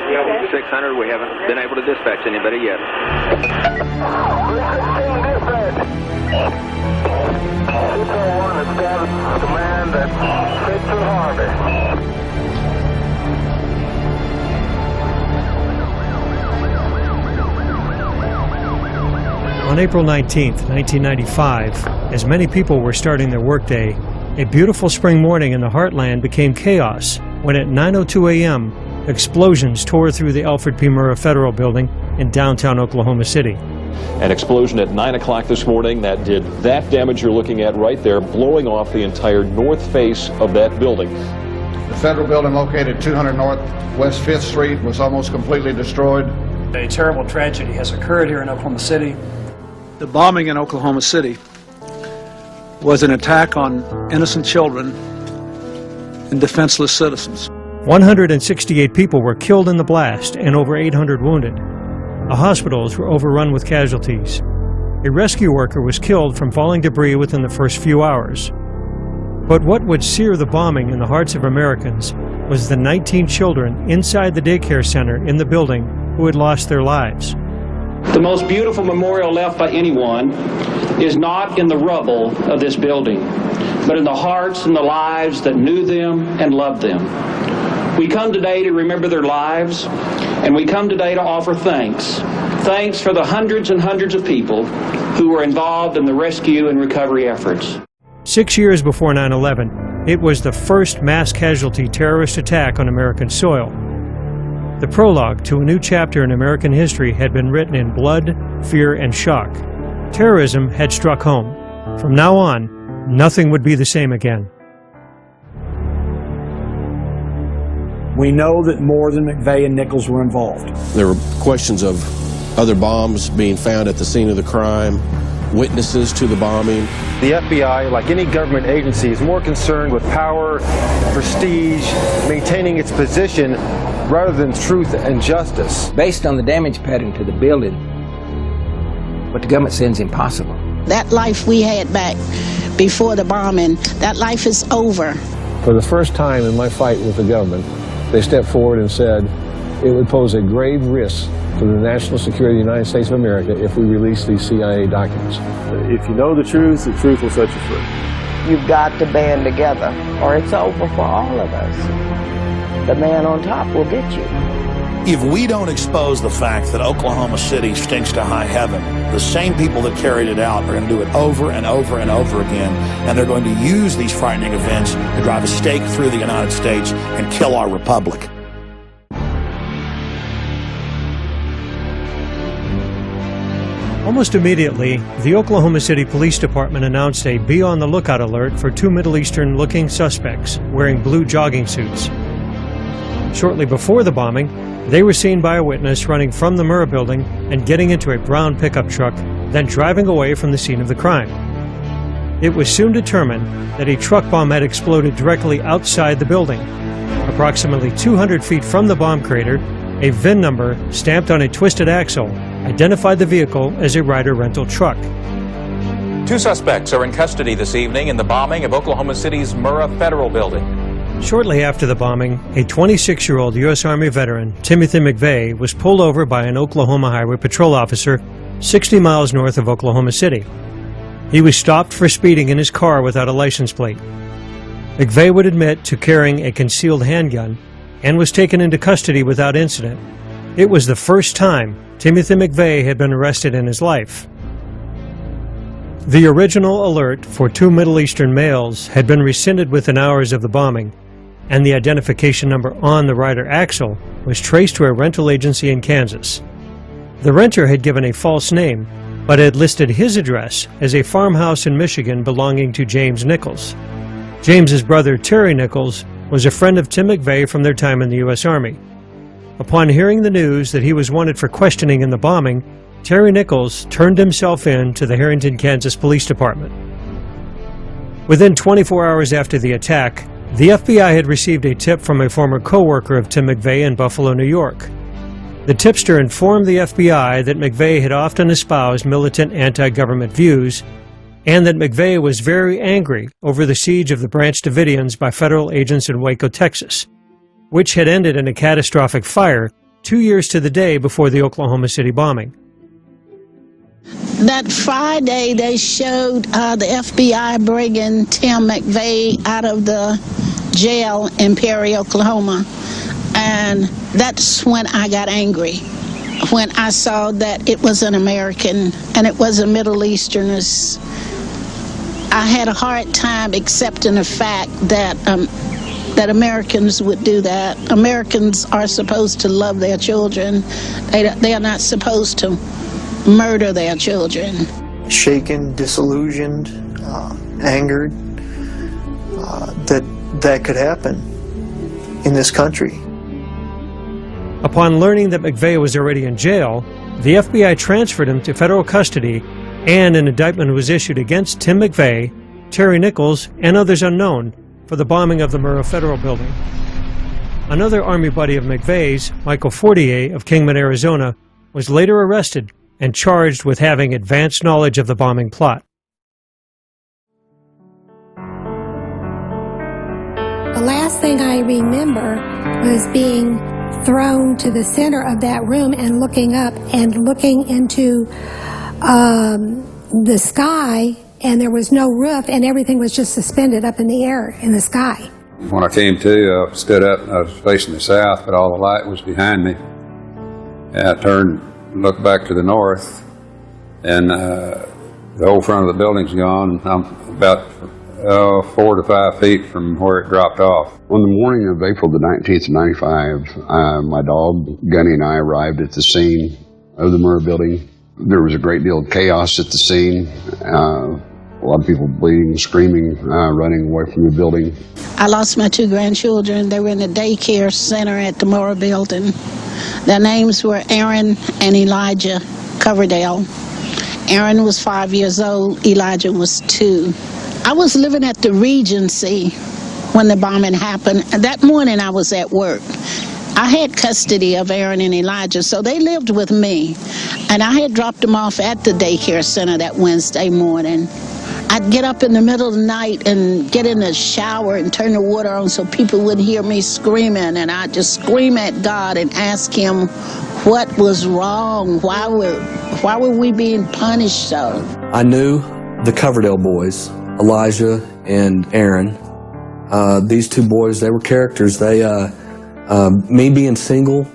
Yeah, 600, we haven't been able to dispatch anybody yet. 316 dispatch. 601 established command at Victor Harbor. On April 19th, 1995, as many people were starting their workday, a beautiful spring morning in the heartland became chaos when at 9:02 a.m., explosions tore through the Alfred P. Murrah Federal Building in downtown Oklahoma City. An explosion at 9 o'clock this morning that did that damage you're looking at right there, blowing off the entire north face of that building. The federal building located 200 North West 5th Street was almost completely destroyed. A terrible tragedy has occurred here in Oklahoma City. The bombing in Oklahoma City was an attack on innocent children and defenseless citizens. 168 people were killed in the blast and over 800 wounded. The hospitals were overrun with casualties. A rescue worker was killed from falling debris within the first few hours. But what would sear the bombing in the hearts of Americans was the 19 children inside the daycare center in the building who had lost their lives. The most beautiful memorial left by anyone is not in the rubble of this building, but in the hearts and the lives that knew them and loved them. We come today to remember their lives, and we come today to offer thanks. Thanks for the hundreds and hundreds of people who were involved in the rescue and recovery efforts. 6 years before 9/11, it was the first mass casualty terrorist attack on American soil. The prologue to a new chapter in American history had been written in blood, fear, and shock. Terrorism had struck home. From now on, nothing would be the same again. We know that more than McVeigh and Nichols were involved. There were questions of other bombs being found at the scene of the crime, witnesses to the bombing. The FBI, like any government agency, is more concerned with power, prestige, maintaining its position, rather than truth and justice. Based on the damage pattern to the building, what the government says is impossible. That life we had back before the bombing, that life is over. For the first time in my fight with the government, they stepped forward and said it would pose a grave risk to the national security of the United States of America if we release these CIA documents. If you know the truth will set you free. You've got to band together, or it's over for all of us. The man on top will get you. If we don't expose the fact that Oklahoma City stinks to high heaven, the same people that carried it out are going to do it over and over and over again, and they're going to use these frightening events to drive a stake through the United States and kill our republic. Almost immediately, the Oklahoma City Police Department announced a be-on-the-lookout alert for 2 Middle Eastern-looking suspects wearing blue jogging suits. Shortly before the bombing, they were seen by a witness running from the Murrah building and getting into a brown pickup truck, then driving away from the scene of the crime. It was soon determined that a truck bomb had exploded directly outside the building. Approximately 200 feet from the bomb crater, a VIN number stamped on a twisted axle identified the vehicle as a Ryder rental truck. 2 suspects are in custody this evening in the bombing of Oklahoma City's Murrah Federal Building. Shortly after the bombing, a 26-year-old U.S. Army veteran, Timothy McVeigh, was pulled over by an Oklahoma Highway Patrol officer 60 miles north of Oklahoma City. He was stopped for speeding in his car without a license plate. McVeigh would admit to carrying a concealed handgun and was taken into custody without incident. It was the first time Timothy McVeigh had been arrested in his life. The original alert for 2 Middle Eastern males had been rescinded within hours of the bombing, and the identification number on the Ryder axle was traced to a rental agency in Kansas. The renter had given a false name, but had listed his address as a farmhouse in Michigan belonging to James Nichols. James's brother, Terry Nichols, was a friend of Tim McVeigh from their time in the U.S. Army. Upon hearing the news that he was wanted for questioning in the bombing, Terry Nichols turned himself in to the Harrington, Kansas Police Department. Within 24 hours after the attack, the FBI had received a tip from a former co-worker of Tim McVeigh in Buffalo, New York. The tipster informed the FBI that McVeigh had often espoused militant anti-government views and that McVeigh was very angry over the siege of the Branch Davidians by federal agents in Waco, Texas, which had ended in a catastrophic fire 2 years to the day before the Oklahoma City bombing. That Friday, they showed the FBI bringing Tim McVeigh out of the jail in Perry, Oklahoma. And that's when I got angry, when I saw that it was an American and it was a Middle Easterners. I had a hard time accepting the fact that that Americans would do that. Americans are supposed to love their children. They are not supposed to murder their children. Shaken, disillusioned, angered, that could happen in this country. Upon learning that McVeigh was already in jail, the FBI transferred him to federal custody, and an indictment was issued against Tim McVeigh, Terry Nichols, and others unknown for the bombing of the Murrah Federal Building. Another Army buddy of McVeigh's, Michael Fortier of Kingman, Arizona, was later arrested and charged with having advanced knowledge of the bombing plot. The last thing I remember was being thrown to the center of that room and looking up and looking into the sky, and there was no roof and everything was just suspended up in the air in the sky. When I came to, I stood up and I was facing the south, but all the light was behind me. And I turned and looked back to the north, and the whole front of the building's gone. I'm about 4 to 5 feet from where it dropped off. On the morning of April the 19th, 1995, my dog, Gunny, and I arrived at the scene of the Murrah building. There was a great deal of chaos at the scene. A lot of people bleeding, screaming, running away from the building. I lost my 2 grandchildren. They were in the daycare center at the Murrah building. Their names were Aaron and Elijah Coverdale. Aaron was 5 years old. Elijah was 2. I was living at the Regency when the bombing happened. That morning I was at work. I had custody of Aaron and Elijah, so they lived with me. And I had dropped them off at the daycare center that Wednesday morning. I'd get up in the middle of the night and get in the shower and turn the water on so people wouldn't hear me screaming. And I'd just scream at God and ask him what was wrong. Why were we being punished so? I knew the Coverdale boys, Elijah and Aaron. These 2 boys, they were characters. Me being single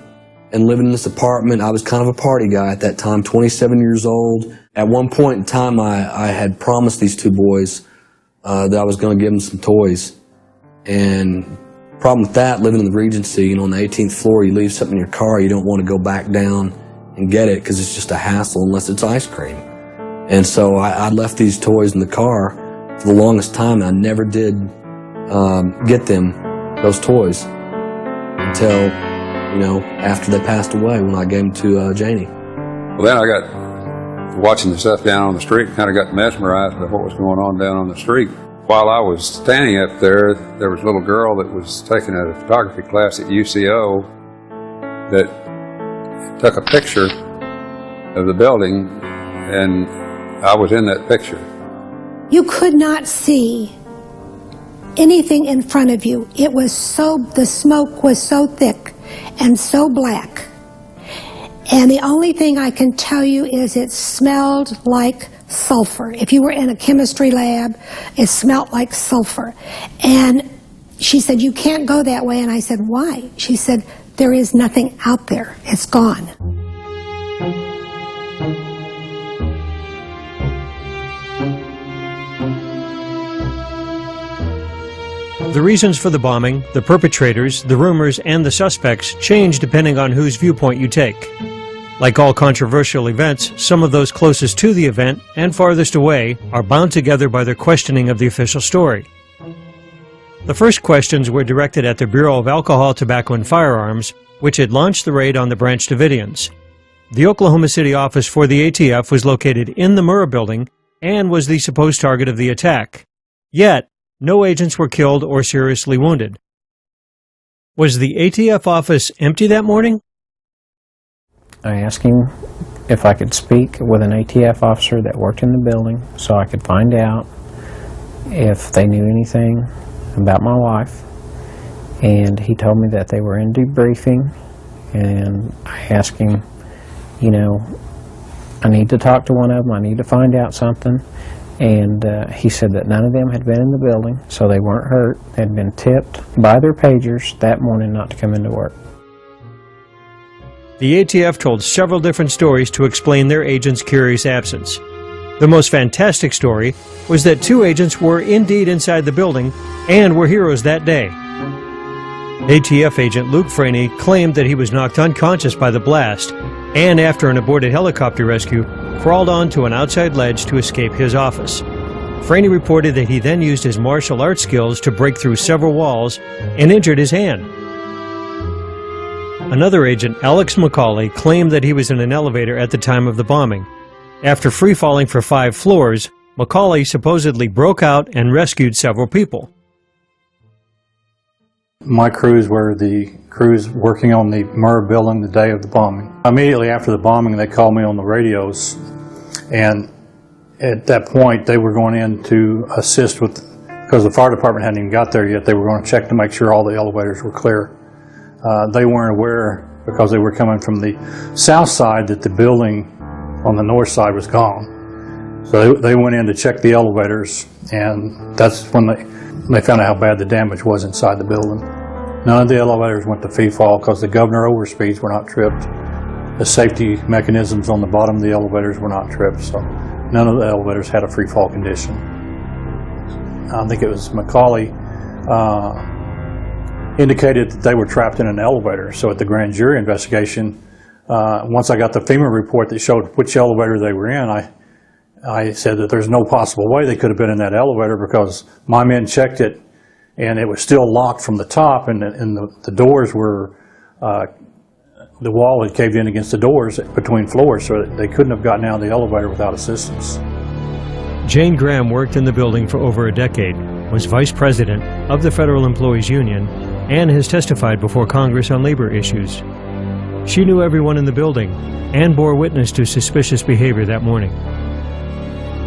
and living in this apartment. I was kind of a party guy at that time, 27 years old. At one point in time, I had promised these two boys that I was going to give them some toys. And problem with that, living in the Regency, on the 18th floor, you leave something in your car, you don't want to go back down and get it because it's just a hassle unless it's ice cream. And so I left these toys in the car for the longest time, and I never did get them those toys until, after they passed away, when I gave them to Janie. Well, then I got watching the stuff down on the street, kind of got mesmerized by what was going on down on the street. While I was standing up there, there was a little girl that was taking a photography class at UCO that took a picture of the building, and I was in that picture. You could not see anything in front of you. The smoke was so thick and so black. And the only thing I can tell you is it smelled like sulfur. If you were in a chemistry lab, it smelled like sulfur. And she said, "You can't go that way." And I said, "Why?" She said, "There is nothing out there. It's gone." The reasons for the bombing, the perpetrators, the rumors, and the suspects change depending on whose viewpoint you take. Like all controversial events, some of those closest to the event and farthest away are bound together by their questioning of the official story. The first questions were directed at the Bureau of Alcohol, Tobacco, and Firearms, which had launched the raid on the Branch Davidians. The Oklahoma City office for the ATF was located in the Murrah building and was the supposed target of the attack. Yet, no agents were killed or seriously wounded. Was the ATF office empty that morning? I asked him if I could speak with an ATF officer that worked in the building so I could find out if they knew anything about my wife. And he told me that they were in debriefing, and I asked him, I need to talk to one of them, I need to find out something. And he said that none of them had been in the building, so they weren't hurt. They had been tipped by their pagers that morning not to come into work. The ATF told several different stories to explain their agents' curious absence. The most fantastic story was that two agents were indeed inside the building and were heroes that day. ATF agent Luke Franey claimed that he was knocked unconscious by the blast and, after an aborted helicopter rescue, crawled onto an outside ledge to escape his office. Franey reported that he then used his martial arts skills to break through several walls and injured his hand. Another agent, Alex McCauley, claimed that he was in an elevator at the time of the bombing. After free-falling for 5 floors, McCauley supposedly broke out and rescued several people. My crews were the crews working on the Murrah building the day of the bombing. Immediately after the bombing, they called me on the radios, and at that point, they were going in to assist with, because the fire department hadn't even got there yet, they were going to check to make sure all the elevators were clear. They weren't aware, because they were coming from the south side, that the building on the north side was gone. So they went in to check the elevators, and that's when they found out how bad the damage was inside the building. None of the elevators went to free fall because the governor overspeeds were not tripped. The safety mechanisms on the bottom of the elevators were not tripped, so none of the elevators had a free fall condition. I think it was McCauley indicated that they were trapped in an elevator. So at the grand jury investigation, once I got the FEMA report that showed which elevator they were in, I said that there's no possible way they could have been in that elevator because my men checked it and it was still locked from the top, and the doors were, the wall had caved in against the doors between floors, so they couldn't have gotten out of the elevator without assistance. Jane Graham worked in the building for over a decade, was vice president of the Federal Employees Union, and has testified before Congress on labor issues. She knew everyone in the building and bore witness to suspicious behavior that morning.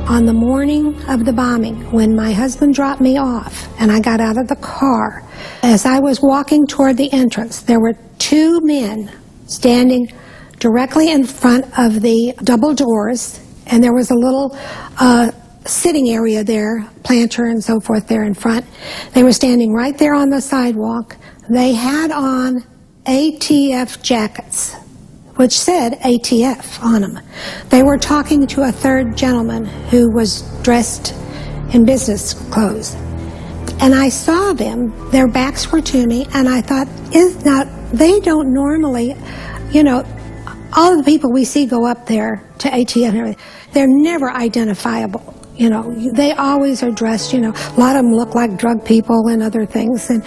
On the morning of the bombing, when my husband dropped me off and I got out of the car, as I was walking toward the entrance, there were 2 men standing directly in front of the double doors, and there was a little sitting area there, planter and so forth there in front. They were standing right there on the sidewalk. They had on ATF jackets, which said ATF on them. They were talking to a third gentleman who was dressed in business clothes. And I saw them, their backs were to me, and I thought, they don't normally, all of the people we see go up there to ATF and everything, they're never identifiable. They always are dressed, a lot of them look like drug people and other things, and,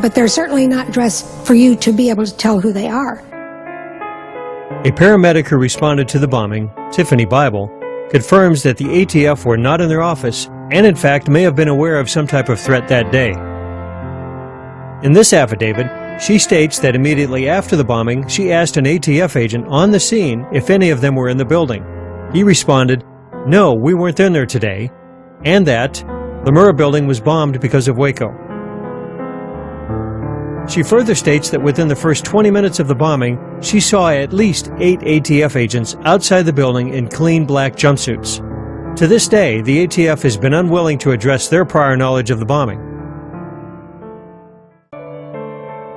but they're certainly not dressed for you to be able to tell who they are. A paramedic who responded to the bombing, Tiffany Bible, confirms that the ATF were not in their office and in fact may have been aware of some type of threat that day. In this affidavit, she states that immediately after the bombing, she asked an ATF agent on the scene if any of them were in the building. He responded, "No, we weren't in there today," and that the Murrah building was bombed because of Waco. She further states that within the first 20 minutes of the bombing, she saw at least 8 ATF agents outside the building in clean black jumpsuits. To this day, the ATF has been unwilling to address their prior knowledge of the bombing.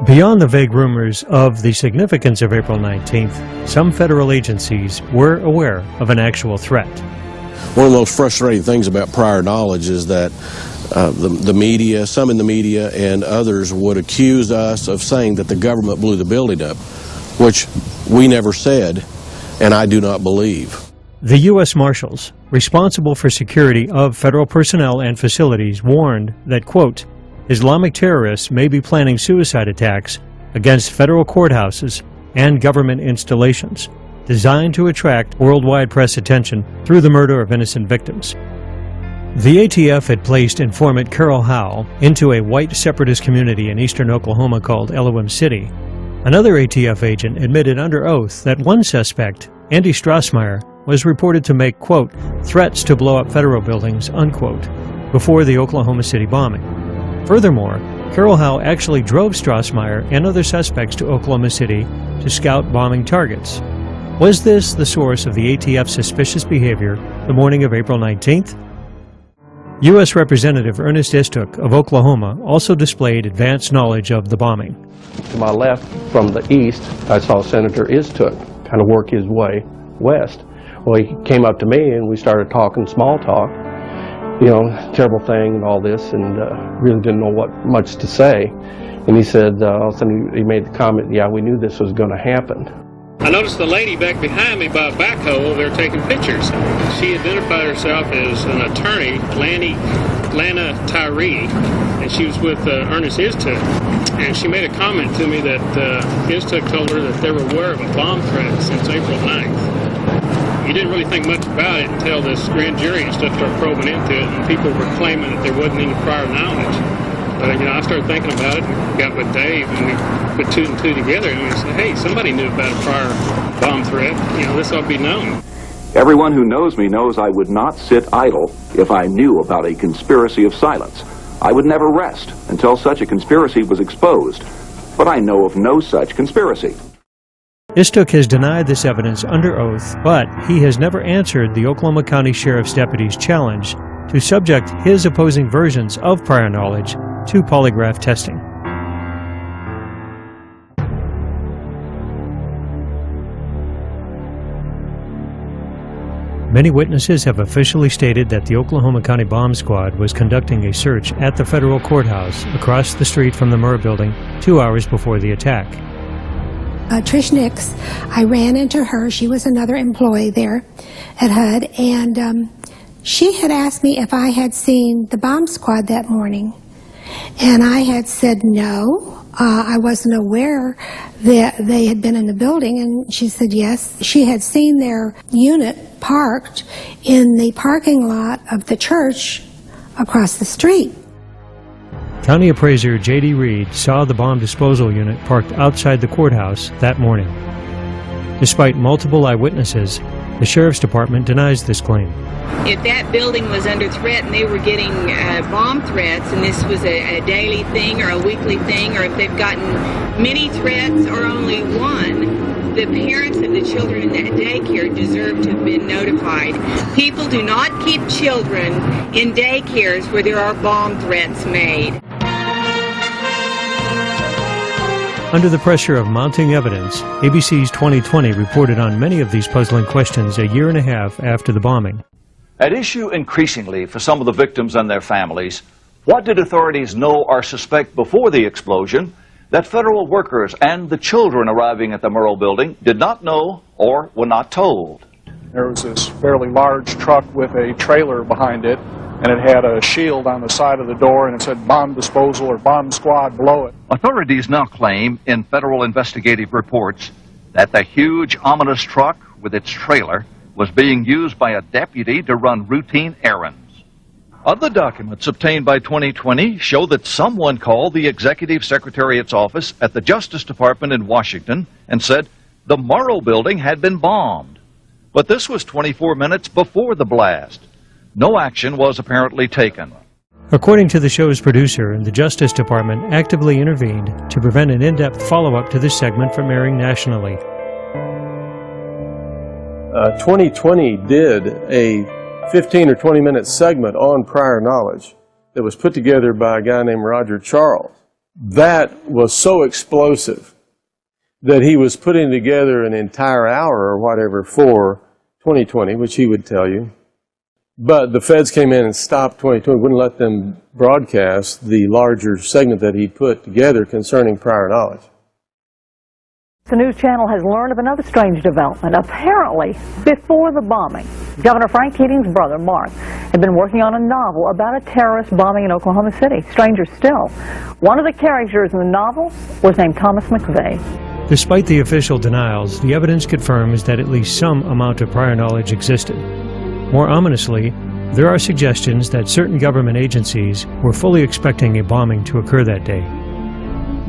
Beyond the vague rumors of the significance of April 19th, some federal agencies were aware of an actual threat. One of the most frustrating things about prior knowledge is that the media, some in the media and others would accuse us of saying that the government blew the building up, which we never said, and I do not believe. The U.S. Marshals, responsible for security of federal personnel and facilities, warned that, quote, Islamic terrorists may be planning suicide attacks against federal courthouses and government installations, designed to attract worldwide press attention through the murder of innocent victims. The ATF had placed informant Carol Howe into a white separatist community in eastern Oklahoma called Elohim City. Another ATF agent admitted under oath that one suspect, Andy Strassmeyer, was reported to make, quote, threats to blow up federal buildings, unquote, before the Oklahoma City bombing. Furthermore, Carol Howe actually drove Strassmeyer and other suspects to Oklahoma City to scout bombing targets. Was this the source of the ATF's suspicious behavior the morning of April 19th? U.S. Representative Ernest Istook of Oklahoma also displayed advanced knowledge of the bombing. To my left from the east, I saw Senator Istook kind of work his way west. Well, he came up to me and we started talking small talk, terrible thing and all this, and really didn't know what much to say. And he said, all of a sudden he made the comment, yeah, we knew this was going to happen. I noticed the lady back behind me by a backhoe over there taking pictures. She identified herself as an attorney, Lana Tyree, and she was with Ernest Istook. And she made a comment to me that Istook told her that they were aware of a bomb threat since April 9th. You didn't really think much about it until this grand jury and stuff started probing into it, and people were claiming that there wasn't any prior knowledge. But, I started thinking about it and got with Dave, and we put 2 and 2 together, and we said, hey, somebody knew about a prior bomb threat. This ought to be known. Everyone who knows me knows I would not sit idle if I knew about a conspiracy of silence. I would never rest until such a conspiracy was exposed. But I know of no such conspiracy. Istook has denied this evidence under oath, but he has never answered the Oklahoma County Sheriff's deputy's challenge to subject his opposing versions of prior knowledge to polygraph testing. Many witnesses have officially stated that the Oklahoma County Bomb Squad was conducting a search at the federal courthouse across the street from the Murrah building 2 hours before the attack. Trish Nix, I ran into her. She was another employee there at HUD, and she had asked me if I had seen the bomb squad that morning. And I had said no. I wasn't aware that they had been in the building, and she said yes. She had seen their unit parked in the parking lot of the church across the street. County Appraiser J.D. Reed saw the bomb disposal unit parked outside the courthouse that morning. Despite multiple eyewitnesses, the Sheriff's Department denies this claim. If that building was under threat and they were getting bomb threats, and this was a daily thing or a weekly thing, or if they've gotten many threats or only one, the parents of the children in that daycare deserve to have been notified. People do not keep children in daycares where there are bomb threats made. Under the pressure of mounting evidence, ABC's 2020 reported on many of these puzzling questions a year and a half after the bombing. At issue increasingly for some of the victims and their families, what did authorities know or suspect before the explosion that federal workers and the children arriving at the Murrah building did not know or were not told? There was this fairly large truck with a trailer behind it, and it had a shield on the side of the door, and it said bomb disposal or bomb squad below it. Authorities now claim in federal investigative reports that the huge, ominous truck with its trailer was being used by a deputy to run routine errands. Other documents obtained by 2020 show that someone called the Executive Secretariat's office at the Justice Department in Washington and said the Murrah building had been bombed. But this was 24 minutes before the blast. No action was apparently taken. According to the show's producer, the Justice Department actively intervened to prevent an in-depth follow-up to this segment from airing nationally. 2020 did a 15 or 20 minute segment on prior knowledge that was put together by a guy named Roger Charles. That was so explosive that he was putting together an entire hour or whatever for 2020, which he would tell you. But the feds came in and stopped 2020, wouldn't let them broadcast the larger segment that he put together concerning prior knowledge. The news channel has learned of another strange development. Apparently, before the bombing, Governor Frank Keating's brother, Mark, had been working on a novel about a terrorist bombing in Oklahoma City. Stranger still, one of the characters in the novel was named Thomas McVeigh. Despite the official denials, the evidence confirms that at least some amount of prior knowledge existed. More ominously, there are suggestions that certain government agencies were fully expecting a bombing to occur that day.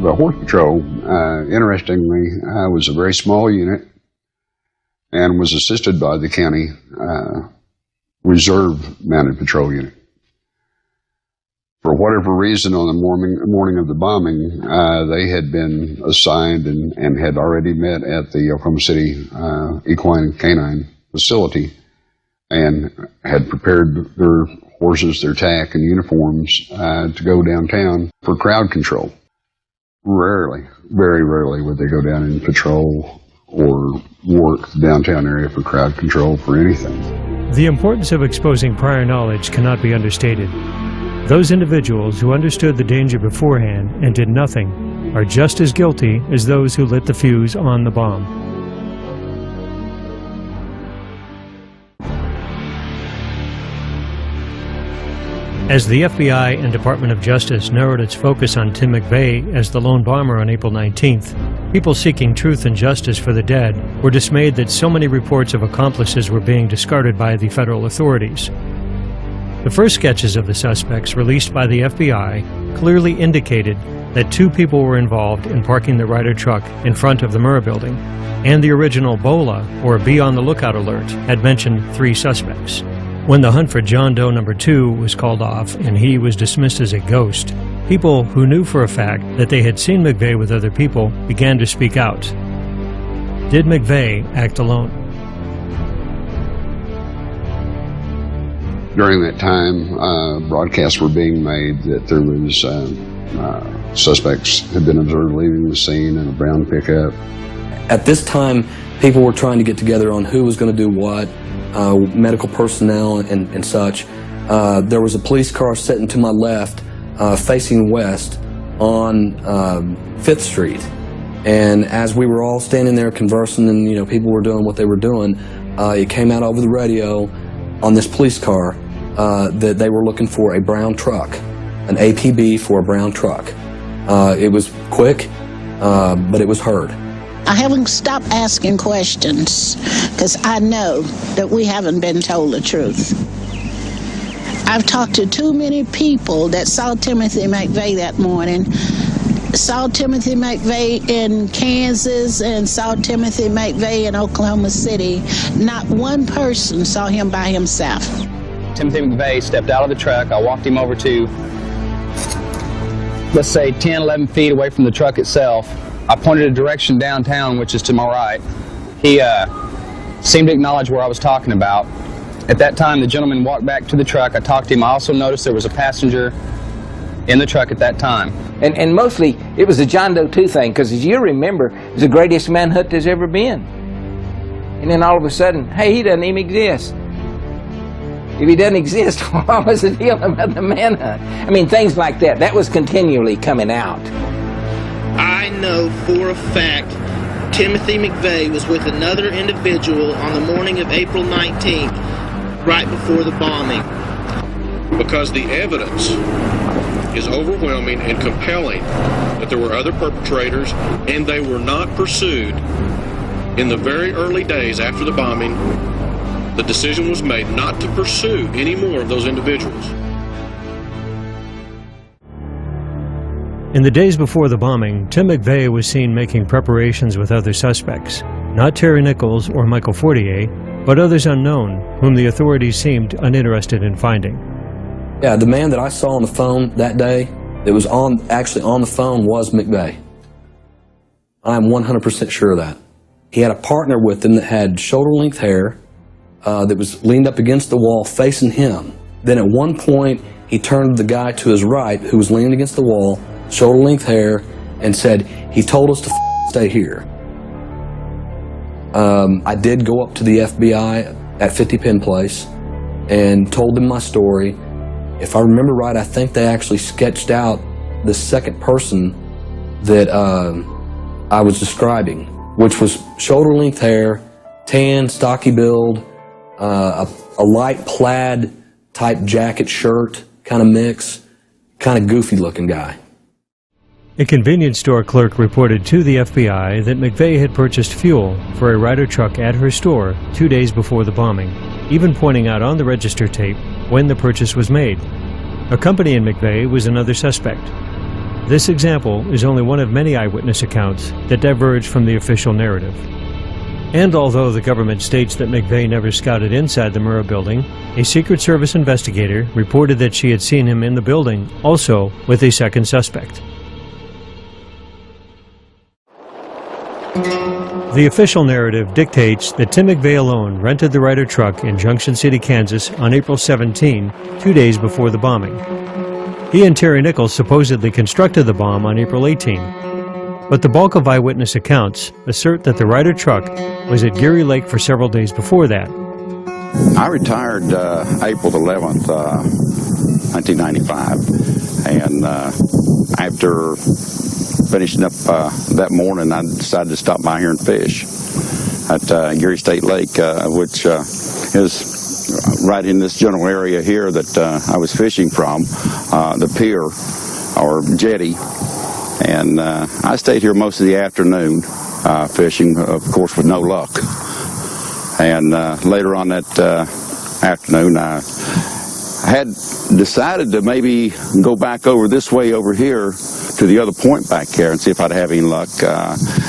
The Horse Patrol, interestingly, was a very small unit and was assisted by the county reserve mounted patrol unit. For whatever reason, on the morning of the bombing, they had been assigned and had already met at the Oklahoma City Equine Canine facility and had prepared their horses, their tack, and uniforms to go downtown for crowd control. Rarely, very rarely would they go down and patrol or work the downtown area for crowd control for anything. The importance of exposing prior knowledge cannot be understated. Those individuals who understood the danger beforehand and did nothing are just as guilty as those who lit the fuse on the bomb. As the FBI and Department of Justice narrowed its focus on Tim McVeigh as the lone bomber on April 19th, people seeking truth and justice for the dead were dismayed that so many reports of accomplices were being discarded by the federal authorities. The first sketches of the suspects released by the FBI clearly indicated that 2 people were involved in parking the Ryder truck in front of the Murrah building, and the original BOLA, or Be on the Lookout alert, had mentioned 3 suspects. When the hunt for John Doe number 2 was called off and he was dismissed as a ghost, people who knew for a fact that they had seen McVeigh with other people began to speak out. Did McVeigh act alone? During that time, broadcasts were being made that there was suspects had been observed leaving the scene in a brown pickup. At this time, people were trying to get together on who was going to do what. Medical personnel and such. There was a police car sitting to my left, facing west on 5th Street. And as we were all standing there conversing and, people were doing what they were doing, it came out over the radio on this police car that they were looking for a brown truck, an APB for a brown truck. It was quick, but it was heard. I haven't stopped asking questions because I know that we haven't been told the truth. I've talked to too many people that saw Timothy McVeigh that morning, saw Timothy McVeigh in Kansas and saw Timothy McVeigh in Oklahoma City. Not one person saw him by himself. Timothy McVeigh stepped out of the truck. I walked him over to, let's say, 10, 11 feet away from the truck itself. I pointed a direction downtown, which is to my right. He seemed to acknowledge where I was talking about. At that time, the gentleman walked back to the truck. I talked to him. I also noticed there was a passenger in the truck at that time. And mostly, it was a John Doe 2 thing, because as you remember, it was the greatest manhunt there's ever been. And then all of a sudden, hey, he doesn't even exist. If he doesn't exist, what was the deal about the manhunt? I mean, things like that. That was continually coming out. I know for a fact Timothy McVeigh was with another individual on the morning of April 19th, right before the bombing. Because the evidence is overwhelming and compelling that there were other perpetrators and they were not pursued. In the very early days after the bombing, the decision was made not to pursue any more of those individuals. In the days before the bombing, Tim McVeigh was seen making preparations with other suspects, not Terry Nichols or Michael Fortier, but others unknown, whom the authorities seemed uninterested in finding. Yeah, the man that I saw on the phone that day, that was actually on the phone, was McVeigh. I'm 100% sure of that. He had a partner with him that had shoulder-length hair, that was leaned up against the wall facing him. Then at one point, he turned to the guy to his right, who was leaning against the wall, shoulder-length hair, and said, "He told us to stay here." I did go up to the FBI at 50 Penn Place and told them my story. If I remember right, I think they actually sketched out the second person that I was describing, which was shoulder-length hair, tan, stocky build, a light plaid type jacket shirt kind of mix, kind of goofy looking guy. A convenience store clerk reported to the FBI that McVeigh had purchased fuel for a Ryder truck at her store 2 days before the bombing, even pointing out on the register tape when the purchase was made. Accompanying McVeigh was another suspect. This example is only one of many eyewitness accounts that diverge from the official narrative. And although the government states that McVeigh never scouted inside the Murrah building, a Secret Service investigator reported that she had seen him in the building, also with a second suspect. The official narrative dictates that Tim McVeigh alone rented the Ryder truck in Junction City, Kansas on April 17, 2 days before the bombing. He and Terry Nichols supposedly constructed the bomb on April 18. But the bulk of eyewitness accounts assert that the Ryder truck was at Geary Lake for several days before that. I retired April 11th, 1995, and after finishing up that morning, I decided to stop by here and fish at Geary State Lake, which is right in this general area here that I was fishing from, the pier or jetty. And I stayed here most of the afternoon fishing, of course, with no luck. And later on that afternoon, I had decided to maybe go back over this way over here to the other point back there and see if I'd have any luck.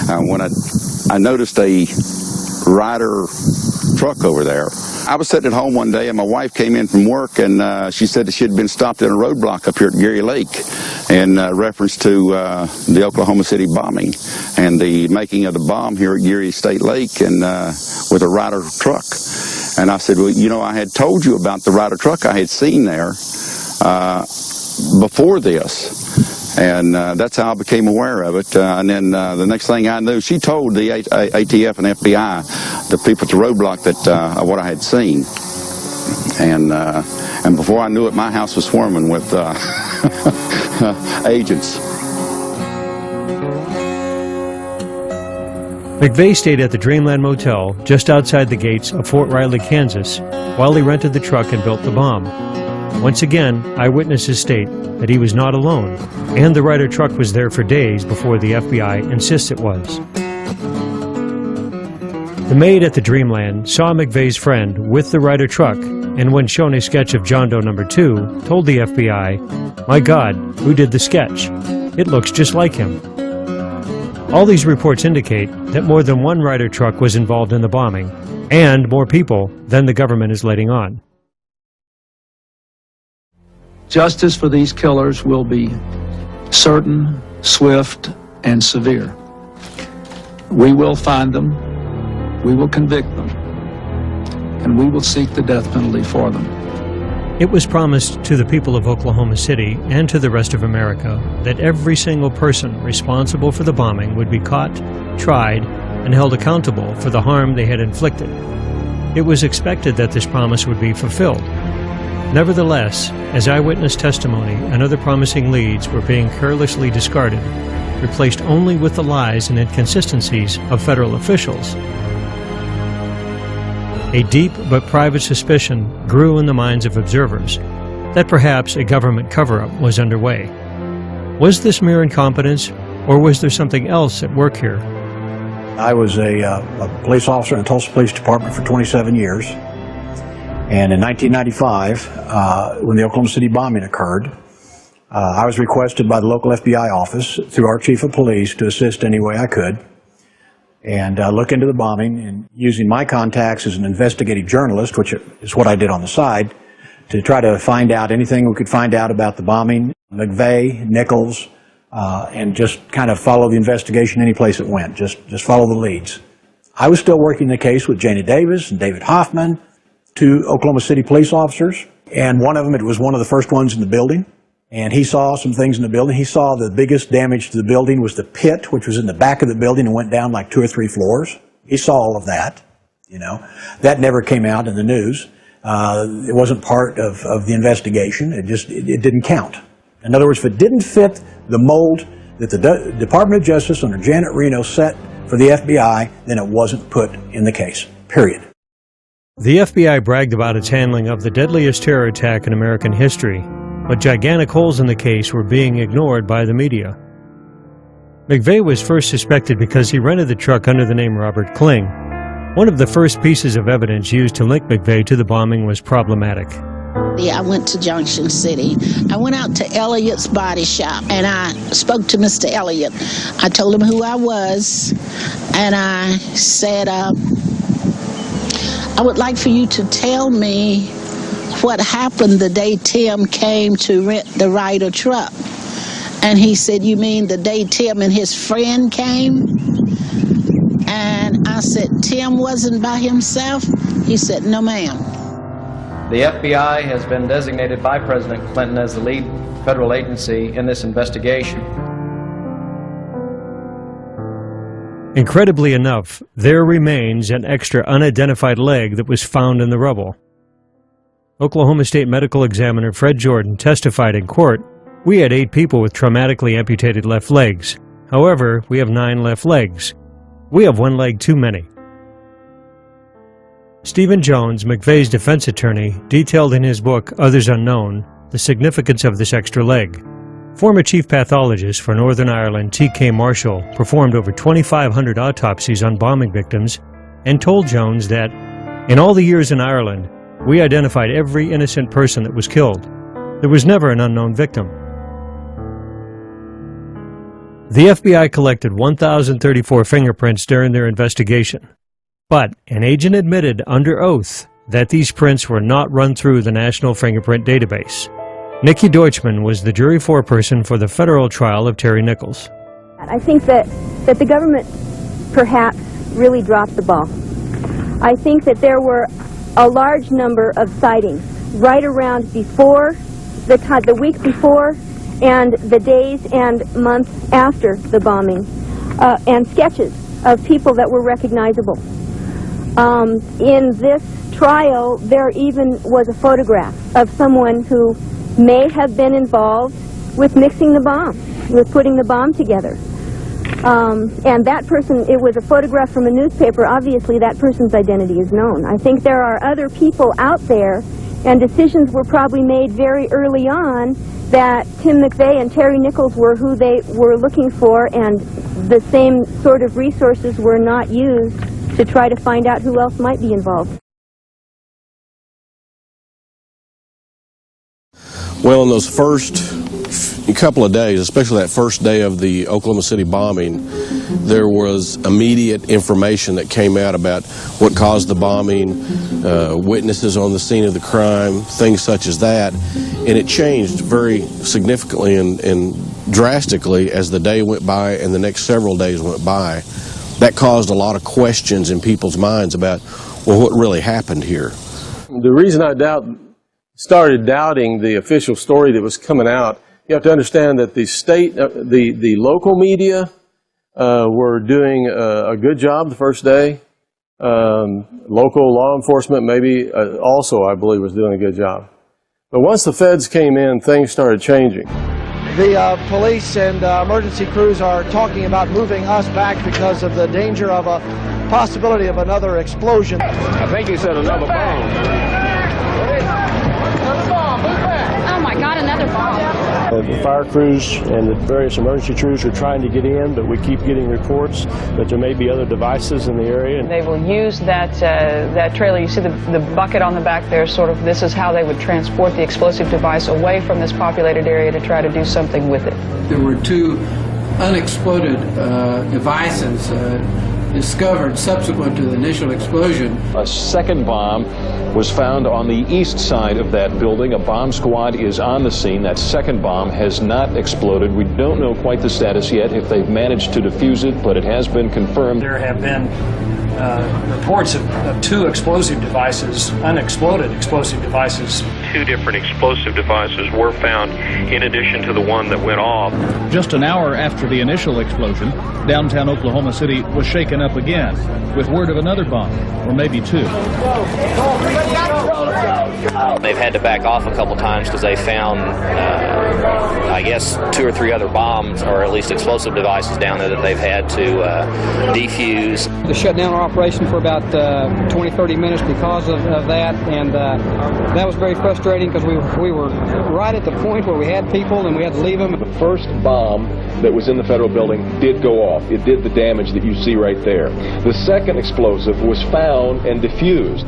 When I noticed a Ryder truck over there. I was sitting at home one day and my wife came in from work and she said that she had been stopped in a roadblock up here at Geary Lake in reference to the Oklahoma City bombing and the making of the bomb here at Geary State Lake and with a Ryder truck. And I said, well, you know, I had told you about the Ryder truck I had seen there before this. And that's how I became aware of it. And then the next thing I knew, she told the ATF and FBI, the people at the roadblock, that what I had seen. And before I knew it, my house was swarming with agents. McVeigh stayed at the Dreamland Motel just outside the gates of Fort Riley, Kansas, while he rented the truck and built the bomb. Once again, eyewitnesses state that he was not alone, and the Ryder truck was there for days before the FBI insists it was. The maid at the Dreamland saw McVeigh's friend with the Ryder truck, and when shown a sketch of John Doe number 2, told the FBI, "My God, who did the sketch? It looks just like him." All these reports indicate that more than one Ryder truck was involved in the bombing, and more people than the government is letting on. Justice for these killers will be certain, swift, and severe. We will find them, we will convict them, and we will seek the death penalty for them. It was promised to the people of Oklahoma City and to the rest of America that every single person responsible for the bombing would be caught, tried, and held accountable for the harm they had inflicted. It was expected that this promise would be fulfilled. Nevertheless, as eyewitness testimony and other promising leads were being carelessly discarded, replaced only with the lies and inconsistencies of federal officials, a deep but private suspicion grew in the minds of observers that perhaps a government cover-up was underway. Was this mere incompetence, or was there something else at work here? I was a police officer in the Tulsa Police Department for 27 years. And in 1995, when the Oklahoma City bombing occurred, I was requested by the local FBI office through our chief of police to assist any way I could and look into the bombing, and using my contacts as an investigative journalist, which is what I did on the side, to try to find out anything we could find out about the bombing, McVeigh, Nichols, and just kind of follow the investigation any place it went, just follow the leads. I was still working the case with Janie Davis and David Hoffman, two Oklahoma City police officers, and one of them, it was one of the first ones in the building, and he saw some things in the building. He saw the biggest damage to the building was the pit, which was in the back of the building and went down like 2 or 3 floors. He saw all of that, you know. That never came out in the news. It wasn't part of the investigation. It didn't count. In other words, if it didn't fit the mold that the Department of Justice under Janet Reno set for the FBI, then it wasn't put in the case, period. The FBI bragged about its handling of the deadliest terror attack in American history, but gigantic holes in the case were being ignored by the media. McVeigh was first suspected because he rented the truck under the name Robert Kling. One of the first pieces of evidence used to link McVeigh to the bombing was problematic. I went to Junction City. I went out to Elliott's Body Shop, and I spoke to Mr. Elliott. I told him who I was, and I said, I would like for you to tell me what happened the day Tim came to rent the Ryder truck. And he said, you mean the day Tim and his friend came? And I said, Tim wasn't by himself? He said, no, ma'am. The FBI has been designated by President Clinton as the lead federal agency in this investigation. Incredibly enough, there remains an extra unidentified leg that was found in the rubble. Oklahoma State Medical Examiner Fred Jordan testified in court, "We had 8 people with traumatically amputated left legs. However, we have 9 left legs. We have 1 leg too many." Stephen Jones, McVeigh's defense attorney, detailed in his book, Others Unknown, the significance of this extra leg. Former chief pathologist for Northern Ireland, T.K. Marshall, performed over 2,500 autopsies on bombing victims and told Jones that, in all the years in Ireland, we identified every innocent person that was killed. There was never an unknown victim. The FBI collected 1,034 fingerprints during their investigation. But an agent admitted under oath that these prints were not run through the National Fingerprint Database. Nikki Deutschman was the jury foreperson for the federal trial of Terry Nichols. I think that the government perhaps really dropped the ball. I think that there were a large number of sightings right around before, the week before, and the days and months after the bombing, and sketches of people that were recognizable. In this trial, there even was a photograph of someone who may have been involved with mixing the bomb, with putting the bomb together. And that person, it was a photograph from a newspaper. Obviously, that person's identity is known. I think there are other people out there, and decisions were probably made very early on that Tim McVeigh and Terry Nichols were who they were looking for, and the same sort of resources were not used to try to find out who else might be involved. Well, in those first couple of days, especially that first day of the Oklahoma City bombing, there was immediate information that came out about what caused the bombing, witnesses on the scene of the crime, things such as that. And it changed very significantly and drastically as the day went by and the next several days went by. That caused a lot of questions in people's minds about, well, what really happened here? The reason I doubt started doubting the official story that was coming out. You have to understand that the state, the local media were doing a good job the first day. Local law enforcement maybe also, I believe, was doing a good job. But once the feds came in, things started changing. The police and emergency crews are talking about moving us back because of the danger of a possibility of another explosion. I think he said another bomb. Oh my God, another bomb. The fire crews and the various emergency crews are trying to get in, but we keep getting reports that there may be other devices in the area. They will use that trailer. You see the bucket on the back there, sort of, this is how they would transport the explosive device away from this populated area to try to do something with it. There were two unexploded devices discovered subsequent to the initial explosion. A second bomb was found on the east side of that building. A bomb squad is on the scene. That second bomb has not exploded. We don't know quite the status yet, if they've managed to defuse it, but it has been confirmed. There have been reports of two explosive devices, unexploded explosive devices. Two different explosive devices were found in addition to the one that went off. Just an hour after the initial explosion, downtown Oklahoma City was shaken up again with word of another bomb, or maybe two. They've had to back off a couple times because they found, I guess, 2 or 3 other bombs, or at least explosive devices down there that they've had to defuse. They shut down our operation for about 20-30 minutes because of that, and that was very frustrating because we were right at the point where we had people and we had to leave them. The first bomb that was in the federal building did go off. It did the damage that you see right there. The second explosive was found and diffused.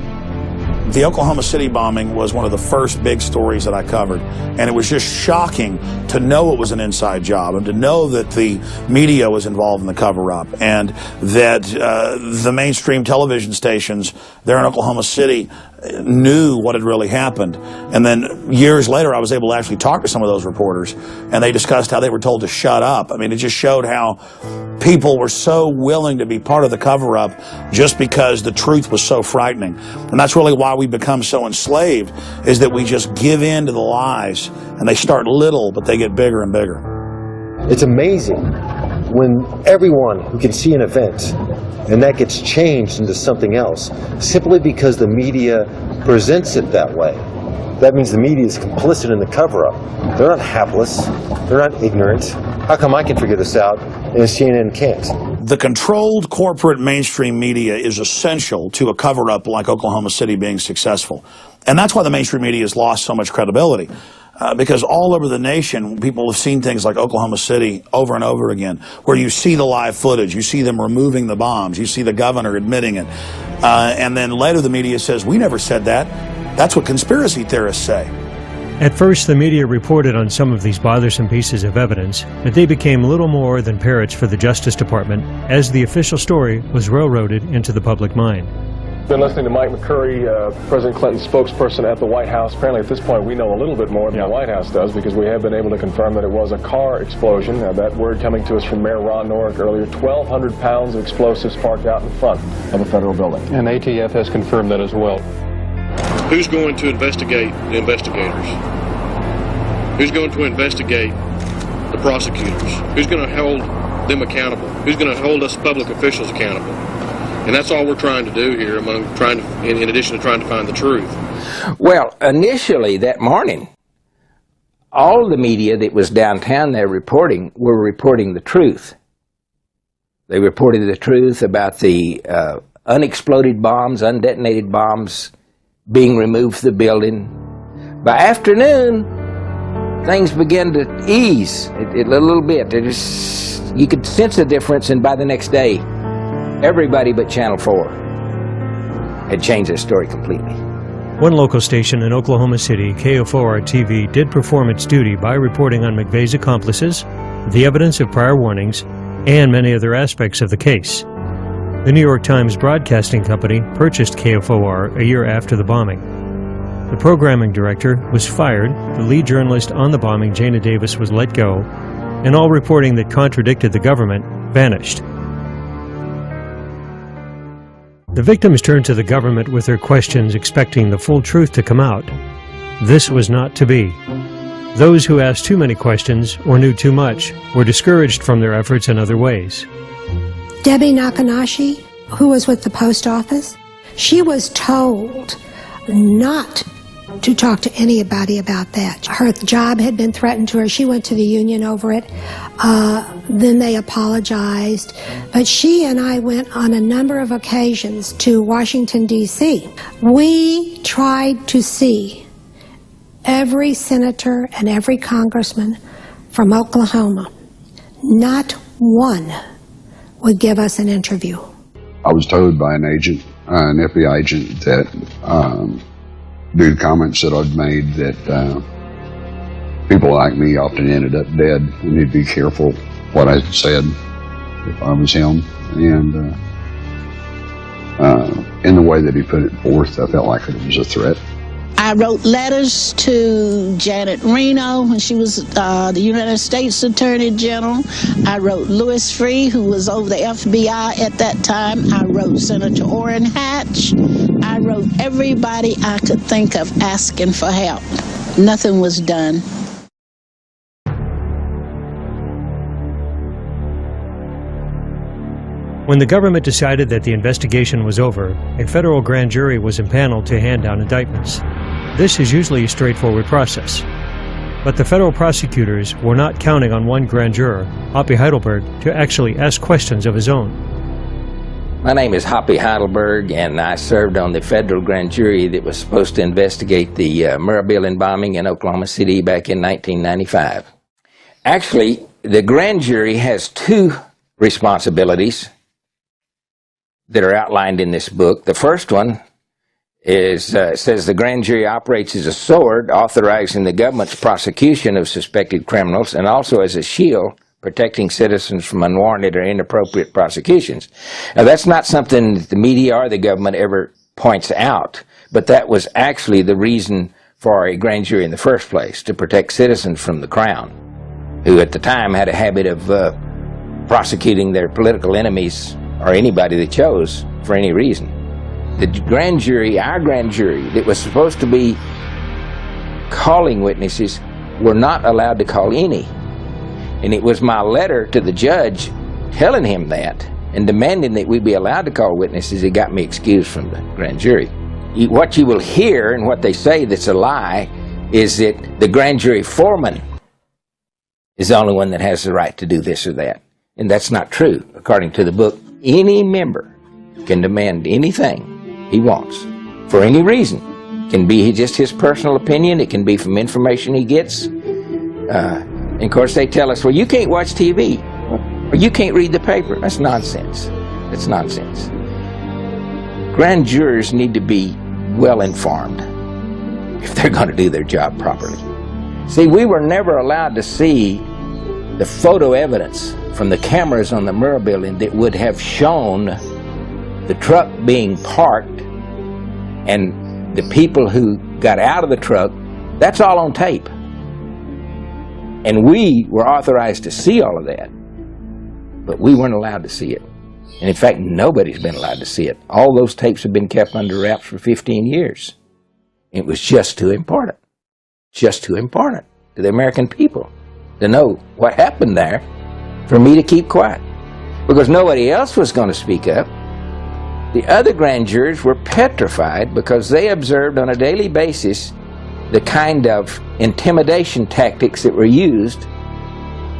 The Oklahoma City bombing was one of the first big stories that I covered, and it was just shocking to know it was an inside job and to know that the media was involved in the cover-up and that the mainstream television stations there in Oklahoma City knew what had really happened. And then years later, I was able to actually talk to some of those reporters, and they discussed how they were told to shut up. I mean, it just showed how people were so willing to be part of the cover-up just because the truth was so frightening. And that's really why we become so enslaved, is that we just give in to the lies, and they start little, but they get bigger and bigger. It's amazing when everyone who can see an event and that gets changed into something else simply because the media presents it that way. That means the media is complicit in the cover-up. They're not hapless. They're not ignorant. How come I can figure this out and CNN can't? The controlled corporate mainstream media is essential to a cover-up like Oklahoma City being successful. And that's why the mainstream media has lost so much credibility. Because all over the nation, people have seen things like Oklahoma City over and over again, where you see the live footage, you see them removing the bombs, you see the governor admitting it. And then later the media says, we never said that. That's what conspiracy theorists say. At first, the media reported on some of these bothersome pieces of evidence, but they became little more than parrots for the Justice Department as the official story was railroaded into the public mind. Been listening to Mike McCurry, President Clinton's spokesperson at the White House. Apparently at this point we know a little bit more than the White House does, because we have been able to confirm that it was a car explosion. That word coming to us from Mayor Ron Norick earlier, 1,200 pounds of explosives parked out in front of a federal building. And ATF has confirmed that as well. Who's going to investigate the investigators? Who's going to investigate the prosecutors? Who's going to hold them accountable? Who's going to hold us public officials accountable? And that's all we're trying to do here, in addition to trying to find the truth. Well, initially that morning, all the media that was downtown there were reporting the truth. They reported the truth about the unexploded bombs, undetonated bombs being removed from the building. By afternoon, things began to ease a little bit. You could sense the difference, and by the next day, everybody but Channel 4 had changed their story completely. One local station in Oklahoma City, KFOR-TV, did perform its duty by reporting on McVeigh's accomplices, the evidence of prior warnings, and many other aspects of the case. The New York Times Broadcasting Company purchased KFOR a year after the bombing. The programming director was fired, the lead journalist on the bombing, Jana Davis, was let go, and all reporting that contradicted the government vanished. The victims turned to the government with their questions, expecting the full truth to come out. This was not to be. Those who asked too many questions or knew too much were discouraged from their efforts in other ways. Debbie Nakanashi, who was with the post office, she was told not to talk to anybody about that. Her job had been threatened to her. She went to the union over it. Then they apologized. But she and I went on a number of occasions to Washington, D.C. We tried to see every senator and every congressman from Oklahoma. Not one would give us an interview. I was told by an agent, an FBI agent, that due to comments that I'd made, that people like me often ended up dead, and he'd be careful what I said if I was him. And in the way that he put it forth, I felt like it was a threat. I wrote letters to Janet Reno when she was the United States Attorney General. I wrote Louis Freeh, who was over the FBI at that time. I wrote Senator Orrin Hatch. I wrote everybody I could think of asking for help. Nothing was done. When the government decided that the investigation was over, a federal grand jury was impaneled to hand down indictments. This is usually a straightforward process. But the federal prosecutors were not counting on one grand juror, Hoppy Heidelberg, to actually ask questions of his own. My name is Hoppy Heidelberg, and I served on the federal grand jury that was supposed to investigate the Murrah Building bombing in Oklahoma City back in 1995. Actually, the grand jury has two responsibilities that are outlined in this book. The first one is says the grand jury operates as a sword authorizing the government's prosecution of suspected criminals, and also as a shield protecting citizens from unwarranted or inappropriate prosecutions. Now, that's not something that the media or the government ever points out, but that was actually the reason for a grand jury in the first place, to protect citizens from the crown, who at the time had a habit of prosecuting their political enemies or anybody they chose for any reason. The grand jury, our grand jury, that was supposed to be calling witnesses, were not allowed to call any. And it was my letter to the judge telling him that and demanding that we be allowed to call witnesses that got me excused from the grand jury. What you will hear and what they say that's a lie is that the grand jury foreman is the only one that has the right to do this or that. And that's not true. According to the book, any member can demand anything he wants for any reason. It can be just his personal opinion. It can be from information he gets. And of course, they tell us, well, you can't watch TV or you can't read the paper. That's nonsense. That's nonsense. Grand jurors need to be well informed if they're going to do their job properly. See, we were never allowed to see the photo evidence from the cameras on the Murrah Building that would have shown the truck being parked and the people who got out of the truck. That's all on tape. And we were authorized to see all of that, but we weren't allowed to see it. And in fact, nobody's been allowed to see it. All those tapes have been kept under wraps for 15 years. It was just too important to the American people to know what happened there for me to keep quiet, because nobody else was going to speak up. The other grand jurors were petrified because they observed on a daily basis the kind of intimidation tactics that were used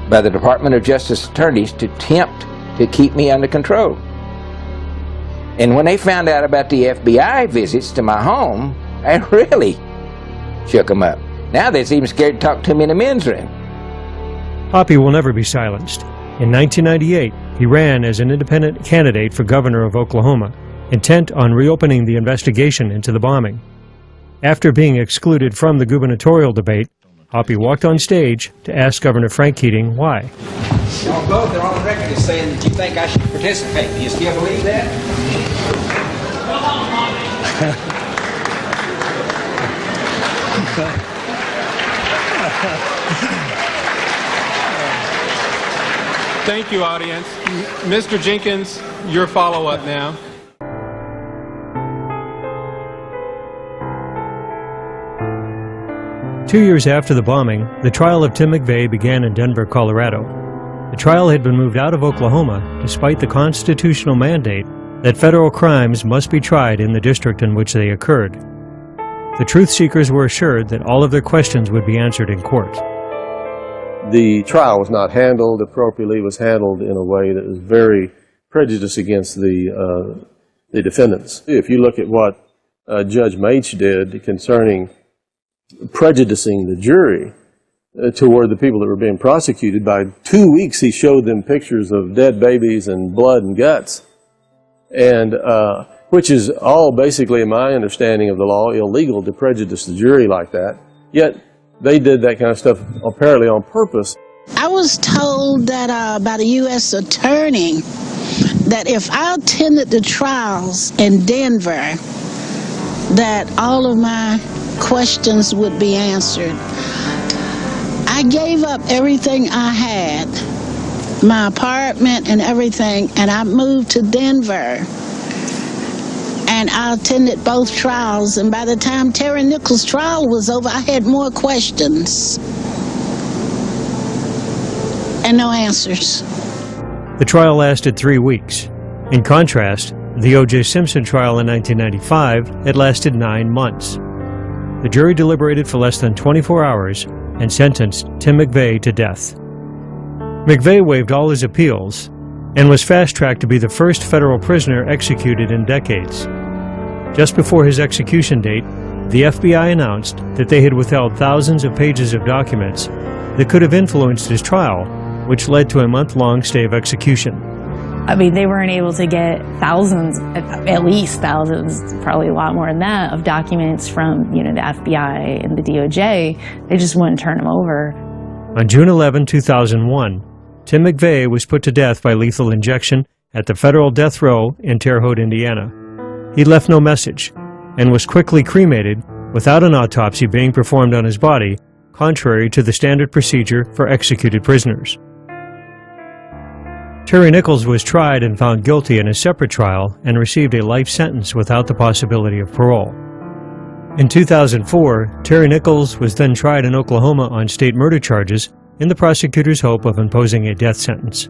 by the Department of Justice attorneys to attempt to keep me under control. And when they found out about the FBI visits to my home, I really shook them up. Now they're even scared to talk to me in the men's room. Hoppy will never be silenced. In 1998, he ran as an independent candidate for governor of Oklahoma, intent on reopening the investigation into the bombing. After being excluded from the gubernatorial debate, Hoppy walked on stage to ask Governor Frank Keating why. Y'all both are on the record as saying that you think I should participate. Do you still believe that? Thank you, audience. Mr. Jenkins, your follow-up now. 2 years after the bombing, the trial of Tim McVeigh began in Denver, Colorado. The trial had been moved out of Oklahoma despite the constitutional mandate that federal crimes must be tried in the district in which they occurred. The truth seekers were assured that all of their questions would be answered in court. The trial was not handled appropriately. It was handled in a way that was very prejudiced against the defendants. If you look at what Judge Maitch did concerning prejudicing the jury toward the people that were being prosecuted, by 2 weeks he showed them pictures of dead babies and blood and guts, and which is all basically, in my understanding of the law, illegal to prejudice the jury like that. Yet they did that kind of stuff apparently on purpose. I was told that by the U.S. attorney that if I attended the trials in Denver, that all of my questions would be answered. I gave up everything I had, my apartment and everything, and I moved to Denver. And I attended both trials, and by the time Terry Nichols' trial was over, I had more questions and no answers. The trial lasted 3 weeks. In contrast, the O.J. Simpson trial in 1995 had lasted 9 months. The jury deliberated for less than 24 hours and sentenced Tim McVeigh to death. McVeigh waived all his appeals and was fast-tracked to be the first federal prisoner executed in decades. Just before his execution date, the FBI announced that they had withheld thousands of pages of documents that could have influenced his trial, which led to a month-long stay of execution. I mean, they weren't able to get thousands, at least thousands, probably a lot more than that, of documents from, the FBI and the DOJ. They just wouldn't turn them over. On June 11, 2001, Tim McVeigh was put to death by lethal injection at the federal death row in Terre Haute, Indiana. He left no message and was quickly cremated without an autopsy being performed on his body, contrary to the standard procedure for executed prisoners. Terry Nichols was tried and found guilty in a separate trial and received a life sentence without the possibility of parole. In 2004, Terry Nichols was then tried in Oklahoma on state murder charges in the prosecutor's hope of imposing a death sentence.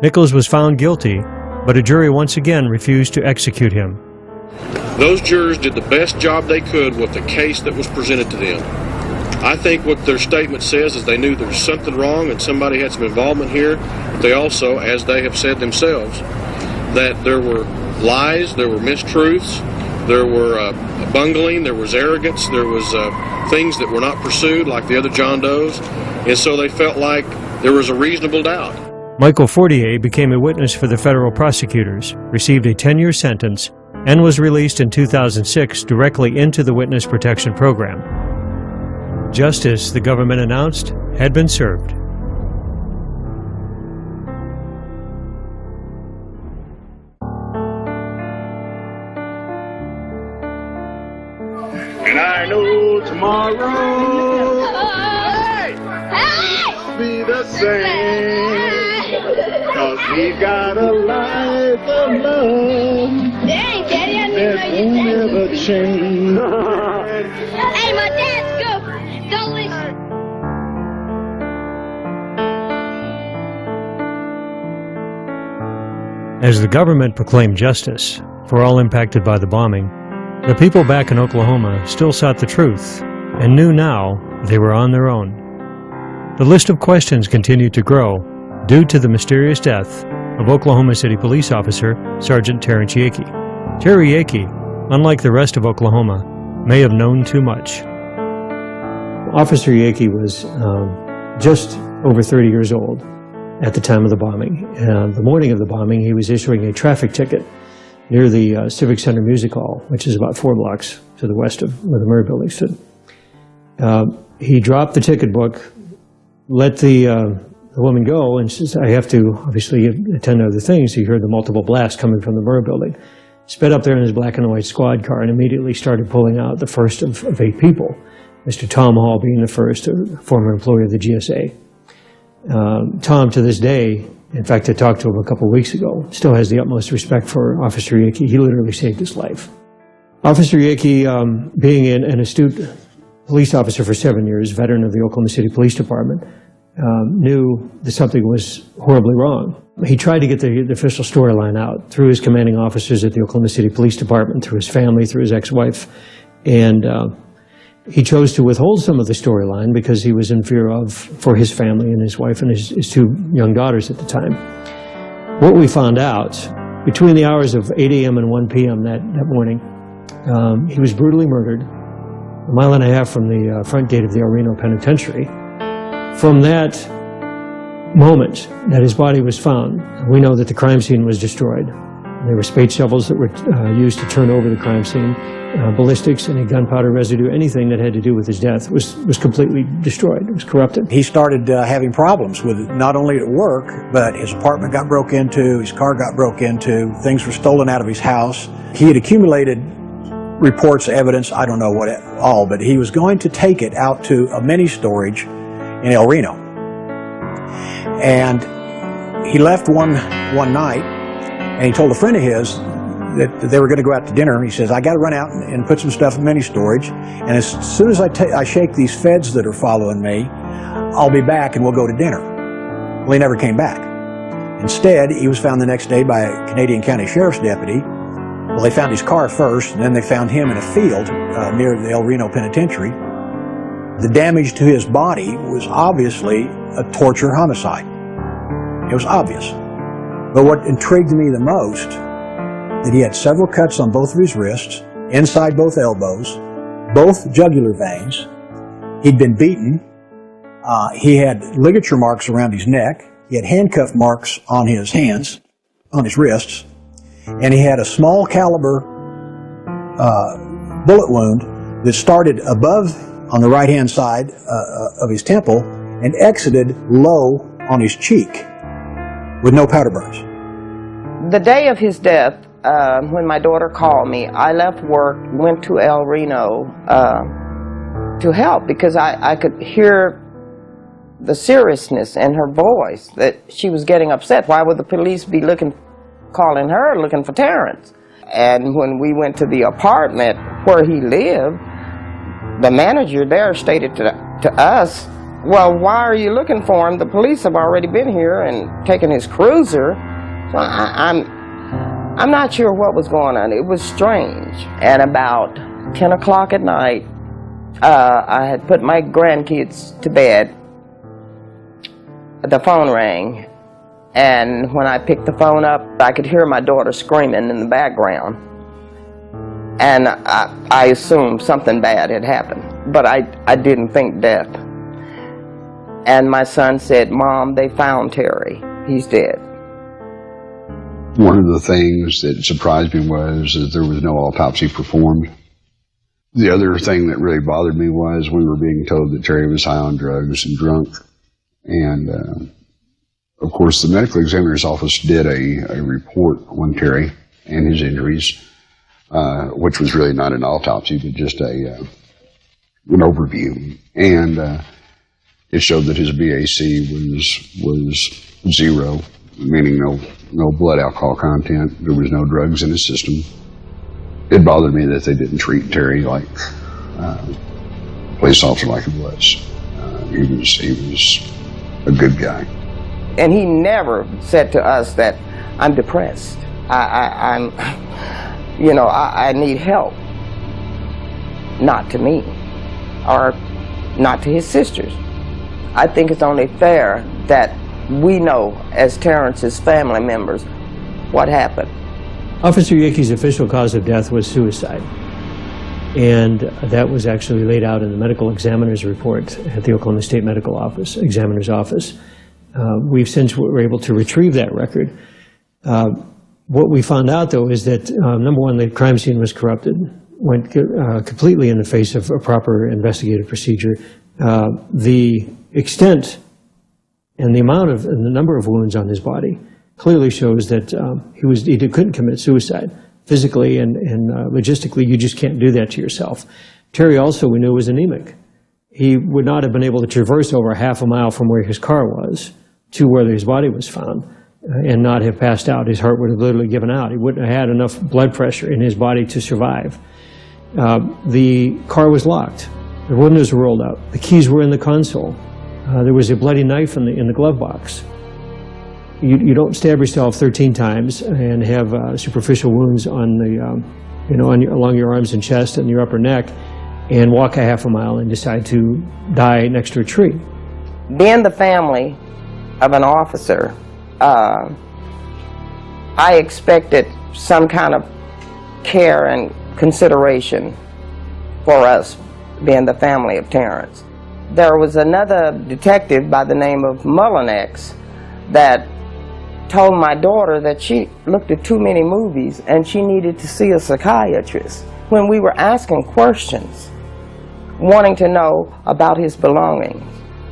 Nichols was found guilty, but a jury once again refused to execute him. Those jurors did the best job they could with the case that was presented to them. I think what their statement says is they knew there was something wrong and somebody had some involvement here. But they also, as they have said themselves, that there were lies, there were mistruths, there were bungling, there was arrogance, there was things that were not pursued like the other John Does. And so they felt like there was a reasonable doubt. Michael Fortier became a witness for the federal prosecutors, received a 10-year sentence, and was released in 2006 directly into the Witness Protection Program. Justice, the government announced, had been served. And I know tomorrow will be the same, 'cause we got a life of love that won't ever change. Hey, my dad's go. Don't listen. As the government proclaimed justice for all impacted by the bombing, the people back in Oklahoma still sought the truth and knew now they were on their own. The list of questions continued to grow due to the mysterious death of Oklahoma City police officer Sergeant Terrence Yakey. Terry Yakey, unlike the rest of Oklahoma, may have known too much. Officer Yakey was just over 30 years old at the time of the bombing. The morning of the bombing, he was issuing a traffic ticket near the Civic Center Music Hall, which is about 4 blocks to the west of where the Murrah building stood. He dropped the ticket book, let the woman go, and says, I have to obviously attend to other things. He heard the multiple blasts coming from the Murrah building. Sped up there in his black and white squad car and immediately started pulling out the first of 8 people. Mr. Tom Hall being the first, a former employee of the GSA. Tom, to this day, in fact, I talked to him a couple of weeks ago, still has the utmost respect for Officer Yakey. He literally saved his life. Officer Yakey, being an astute police officer for 7 years, veteran of the Oklahoma City Police Department, knew that something was horribly wrong. He tried to get the official storyline out through his commanding officers at the Oklahoma City Police Department, through his family, through his ex-wife, and he chose to withhold some of the storyline because he was in fear of, for his family and his wife and his 2 young daughters at the time. What we found out, between the hours of 8 a.m. and 1 p.m. that morning, he was brutally murdered a mile and a half from the front gate of the El Reno Penitentiary. From that moment that his body was found, we know that the crime scene was destroyed. There were spade shovels that were used to turn over the crime scene. Ballistics, any gunpowder residue, anything that had to do with his death was completely destroyed. It was corrupted. He started having problems with it, not only at work, but his apartment got broke into, his car got broke into, things were stolen out of his house. He had accumulated reports, evidence, I don't know what all, but he was going to take it out to a mini storage in El Reno. And he left one night, and he told a friend of his that they were going to go out to dinner. He says, I got to run out and put some stuff in mini storage, and as soon as I shake these feds that are following me, I'll be back and we'll go to dinner. Well, he never came back. Instead, he was found the next day by a Canadian County Sheriff's deputy. Well, they found his car first, and then they found him in a field near the El Reno Penitentiary. The damage to his body was obviously a torture homicide. It was obvious. But what intrigued me the most, that he had several cuts on both of his wrists, inside both elbows, both jugular veins. He'd been beaten. He had ligature marks around his neck. He had handcuff marks on his hands, on his wrists. And he had a small caliber bullet wound that started above on the right-hand side of his temple and exited low on his cheek with no powder burns. The day of his death, when my daughter called me, I left work, went to El Reno to help because I could hear the seriousness in her voice, that she was getting upset. Why would the police be calling her, looking for Terrence? And when we went to the apartment where he lived, the manager there stated to us, well, why are you looking for him? The police have already been here and taken his cruiser. So I'm not sure what was going on. It was strange. And about 10 o'clock at night, I had put my grandkids to bed. The phone rang. And when I picked the phone up, I could hear my daughter screaming in the background. And I assumed something bad had happened, but I didn't think death. And my son said, Mom, they found Terry. He's dead. One of the things that surprised me was that there was no autopsy performed. The other thing that really bothered me was we were being told that Terry was high on drugs and drunk. And of course, the medical examiner's office did a report on Terry and his injuries, which was really not an autopsy, but just an overview. And it showed that his BAC was 0, meaning no blood alcohol content. There was no drugs in his system. It bothered me that they didn't treat Terry like a police officer like he was. He was a good guy. And he never said to us that I'm depressed. I need help. Not to me, or not to his sisters. I think it's only fair that we know, as Terrence's family members, what happened. Officer Yakee's official cause of death was suicide. And that was actually laid out in the medical examiner's report at the Oklahoma State Medical Office, Examiner's Office. We've since were able to retrieve that record. What we found out, though, is that, number one, the crime scene was corrupted, went completely in the face of a proper investigative procedure. The extent and the amount of and the number of wounds on his body clearly shows that he couldn't commit suicide. Physically and logistically, you just can't do that to yourself. Terry also, we knew, was anemic. He would not have been able to traverse over half a mile from where his car was to where his body was found and not have passed out. His heart would have literally given out. He wouldn't have had enough blood pressure in his body to survive. The car was locked. The windows were rolled out. The keys were in the console. There was a bloody knife in the glove box. You don't stab yourself 13 times and have superficial wounds on the, along your arms and chest and your upper neck, and walk a half a mile and decide to die next to a tree. Being the family of an officer, I expected some kind of care and consideration for us, being the family of Terrence. There was another detective by the name of Mullinex that told my daughter that she looked at too many movies and she needed to see a psychiatrist. When we were asking questions, wanting to know about his belongings,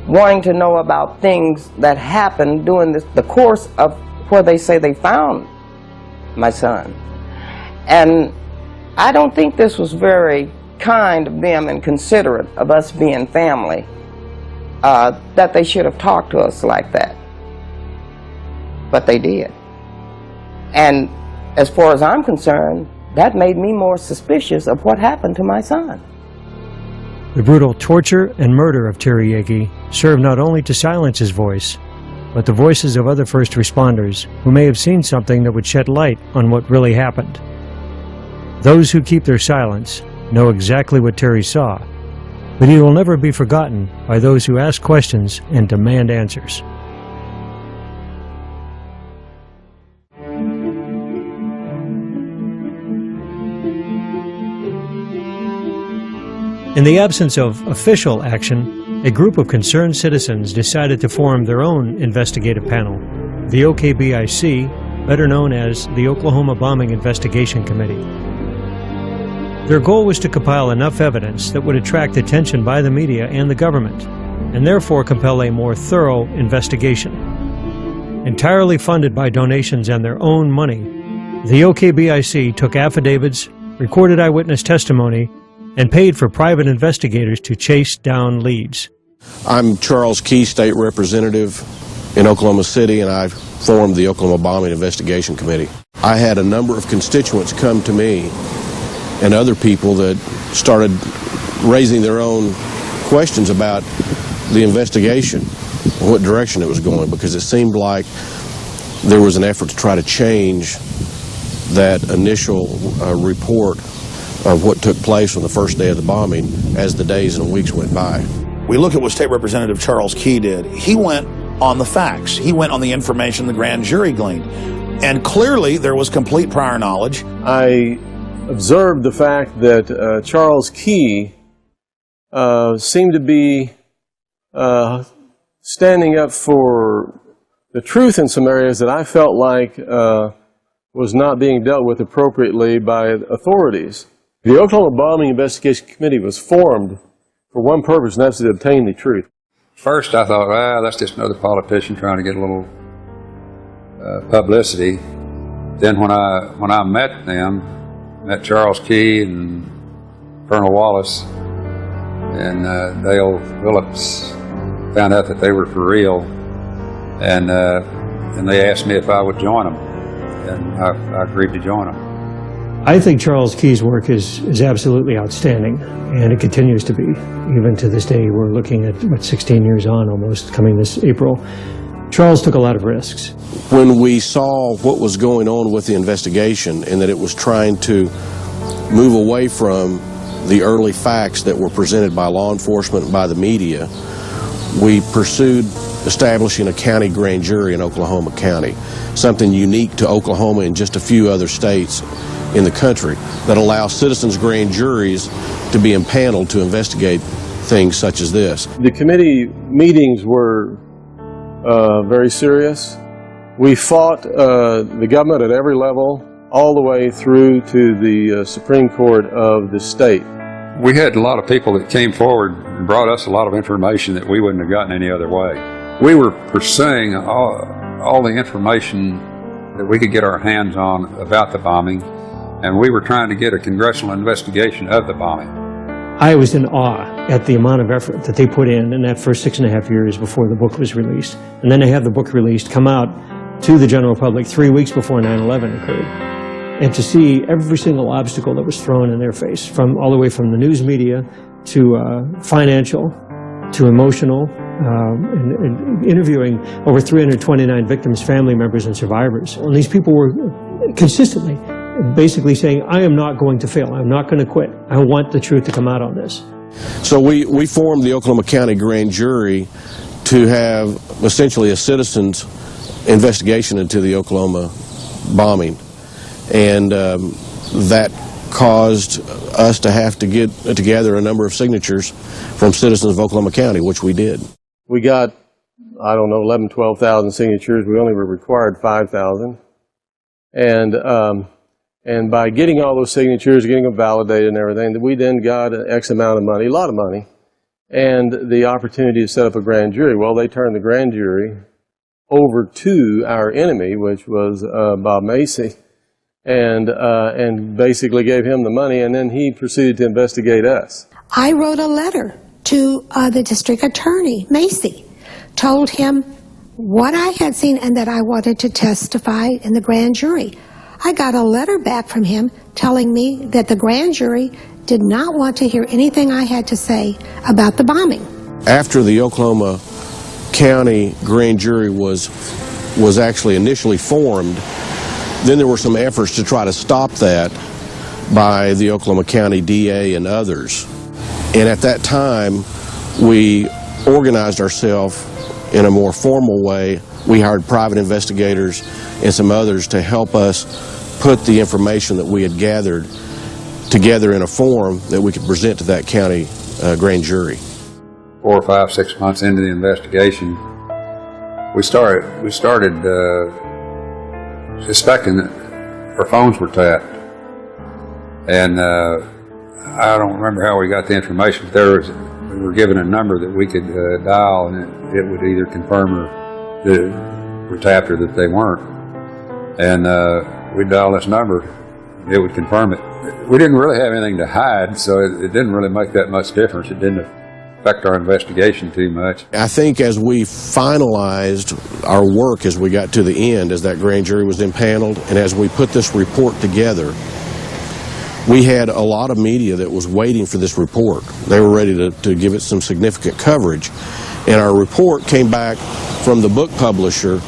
wanting to know about things that happened during the course of where they say they found my son. And I don't think this was very kind of them and considerate of us being family, that they should have talked to us like that. But they did. And as far as I'm concerned, that made me more suspicious of what happened to my son. The brutal torture and murder of Terry Yeagy served not only to silence his voice, but the voices of other first responders who may have seen something that would shed light on what really happened. Those who keep their silence know exactly what Terry saw, but he will never be forgotten by those who ask questions and demand answers. In the absence of official action, a group of concerned citizens decided to form their own investigative panel, the OKBIC, better known as the Oklahoma Bombing Investigation Committee. Their goal was to compile enough evidence that would attract attention by the media and the government, and therefore compel a more thorough investigation. Entirely funded by donations and their own money, the OKBIC took affidavits, recorded eyewitness testimony, and paid for private investigators to chase down leads. I'm Charles Key, State Representative in Oklahoma City, and I formed the Oklahoma Bombing Investigation Committee. I had a number of constituents come to me and other people that started raising their own questions about the investigation, what direction it was going, because it seemed like there was an effort to try to change that initial report of what took place on the first day of the bombing as the days and weeks went by. We look at what State Representative Charles Key did. He went on the facts. He went on the information the grand jury gleaned. And clearly there was complete prior knowledge. I observed the fact that Charles Key seemed to be standing up for the truth in some areas that I felt like was not being dealt with appropriately by authorities. The Oklahoma Bombing Investigation Committee was formed for one purpose, and that's to obtain the truth. First I thought, that's just another politician trying to get a little publicity. Then when I met Charles Key and Colonel Wallace and Dale Phillips, found out that they were for real, and they asked me if I would join them, and I agreed to join them. I think Charles Key's work is absolutely outstanding, and it continues to be. Even to this day, we're looking at, 16 years on almost, coming this April. Charles took a lot of risks. When we saw what was going on with the investigation and that it was trying to move away from the early facts that were presented by law enforcement and by the media, we pursued establishing a county grand jury in Oklahoma County, something unique to Oklahoma and just a few other states in the country that allows citizens' grand juries to be impaneled to investigate things such as this. The committee meetings were very serious. We fought the government at every level, all the way through to the Supreme Court of the state. We had a lot of people that came forward and brought us a lot of information that we wouldn't have gotten any other way. We were pursuing all the information that we could get our hands on about the bombing, and we were trying to get a congressional investigation of the bombing. I was in awe at the amount of effort that they put in that first 6.5 years before the book was released. And then to have the book released, come out to the general public 3 weeks before 9/11 occurred. And to see every single obstacle that was thrown in their face, from all the way from the news media to financial, to emotional, and interviewing over 329 victims, family members, and survivors. And these people were consistently basically saying, I am not going to fail. I'm not going to quit. I want the truth to come out on this. So we formed the Oklahoma County Grand Jury to have essentially a citizen's investigation into the Oklahoma bombing. And that caused us to have to get together a number of signatures from citizens of Oklahoma County, which we did. We got, I don't know, 11, 12,000 signatures. We only were required 5,000. And by getting all those signatures, getting them validated and everything, we then got an X amount of money, a lot of money, and the opportunity to set up a grand jury. Well, they turned the grand jury over to our enemy, which was Bob Macy, and basically gave him the money, and then he proceeded to investigate us. I wrote a letter to the district attorney, Macy, told him what I had seen and that I wanted to testify in the grand jury. I got a letter back from him telling me that the grand jury did not want to hear anything I had to say about the bombing. After the Oklahoma County Grand Jury was actually initially formed, then there were some efforts to try to stop that by the Oklahoma County DA and others. And at that time, we organized ourselves in a more formal way. We hired private investigators and some others to help us put the information that we had gathered together in a form that we could present to that county grand jury. 4 or 5, 6 months into the investigation, we started suspecting that our phones were tapped. And I don't remember how we got the information, but we were given a number that we could dial, and it would either confirm that they were tapped or that they weren't. And we'd dial this number, it would confirm it. We didn't really have anything to hide, so it didn't really make that much difference. It didn't affect our investigation too much. I think as we finalized our work, as we got to the end, as that grand jury was impaneled, and as we put this report together, we had a lot of media that was waiting for this report. They were ready to give it some significant coverage. And our report came back from the book publisher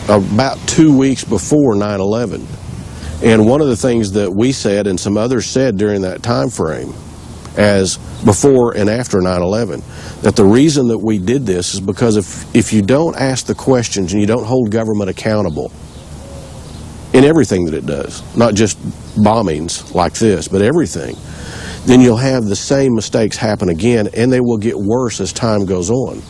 about 2 weeks before 9/11. And one of the things that we said and some others said during that time frame, as before and after 9/11, that the reason that we did this is because if you don't ask the questions and you don't hold government accountable in everything that it does, not just bombings like this, but everything, then you'll have the same mistakes happen again, and they will get worse as time goes on.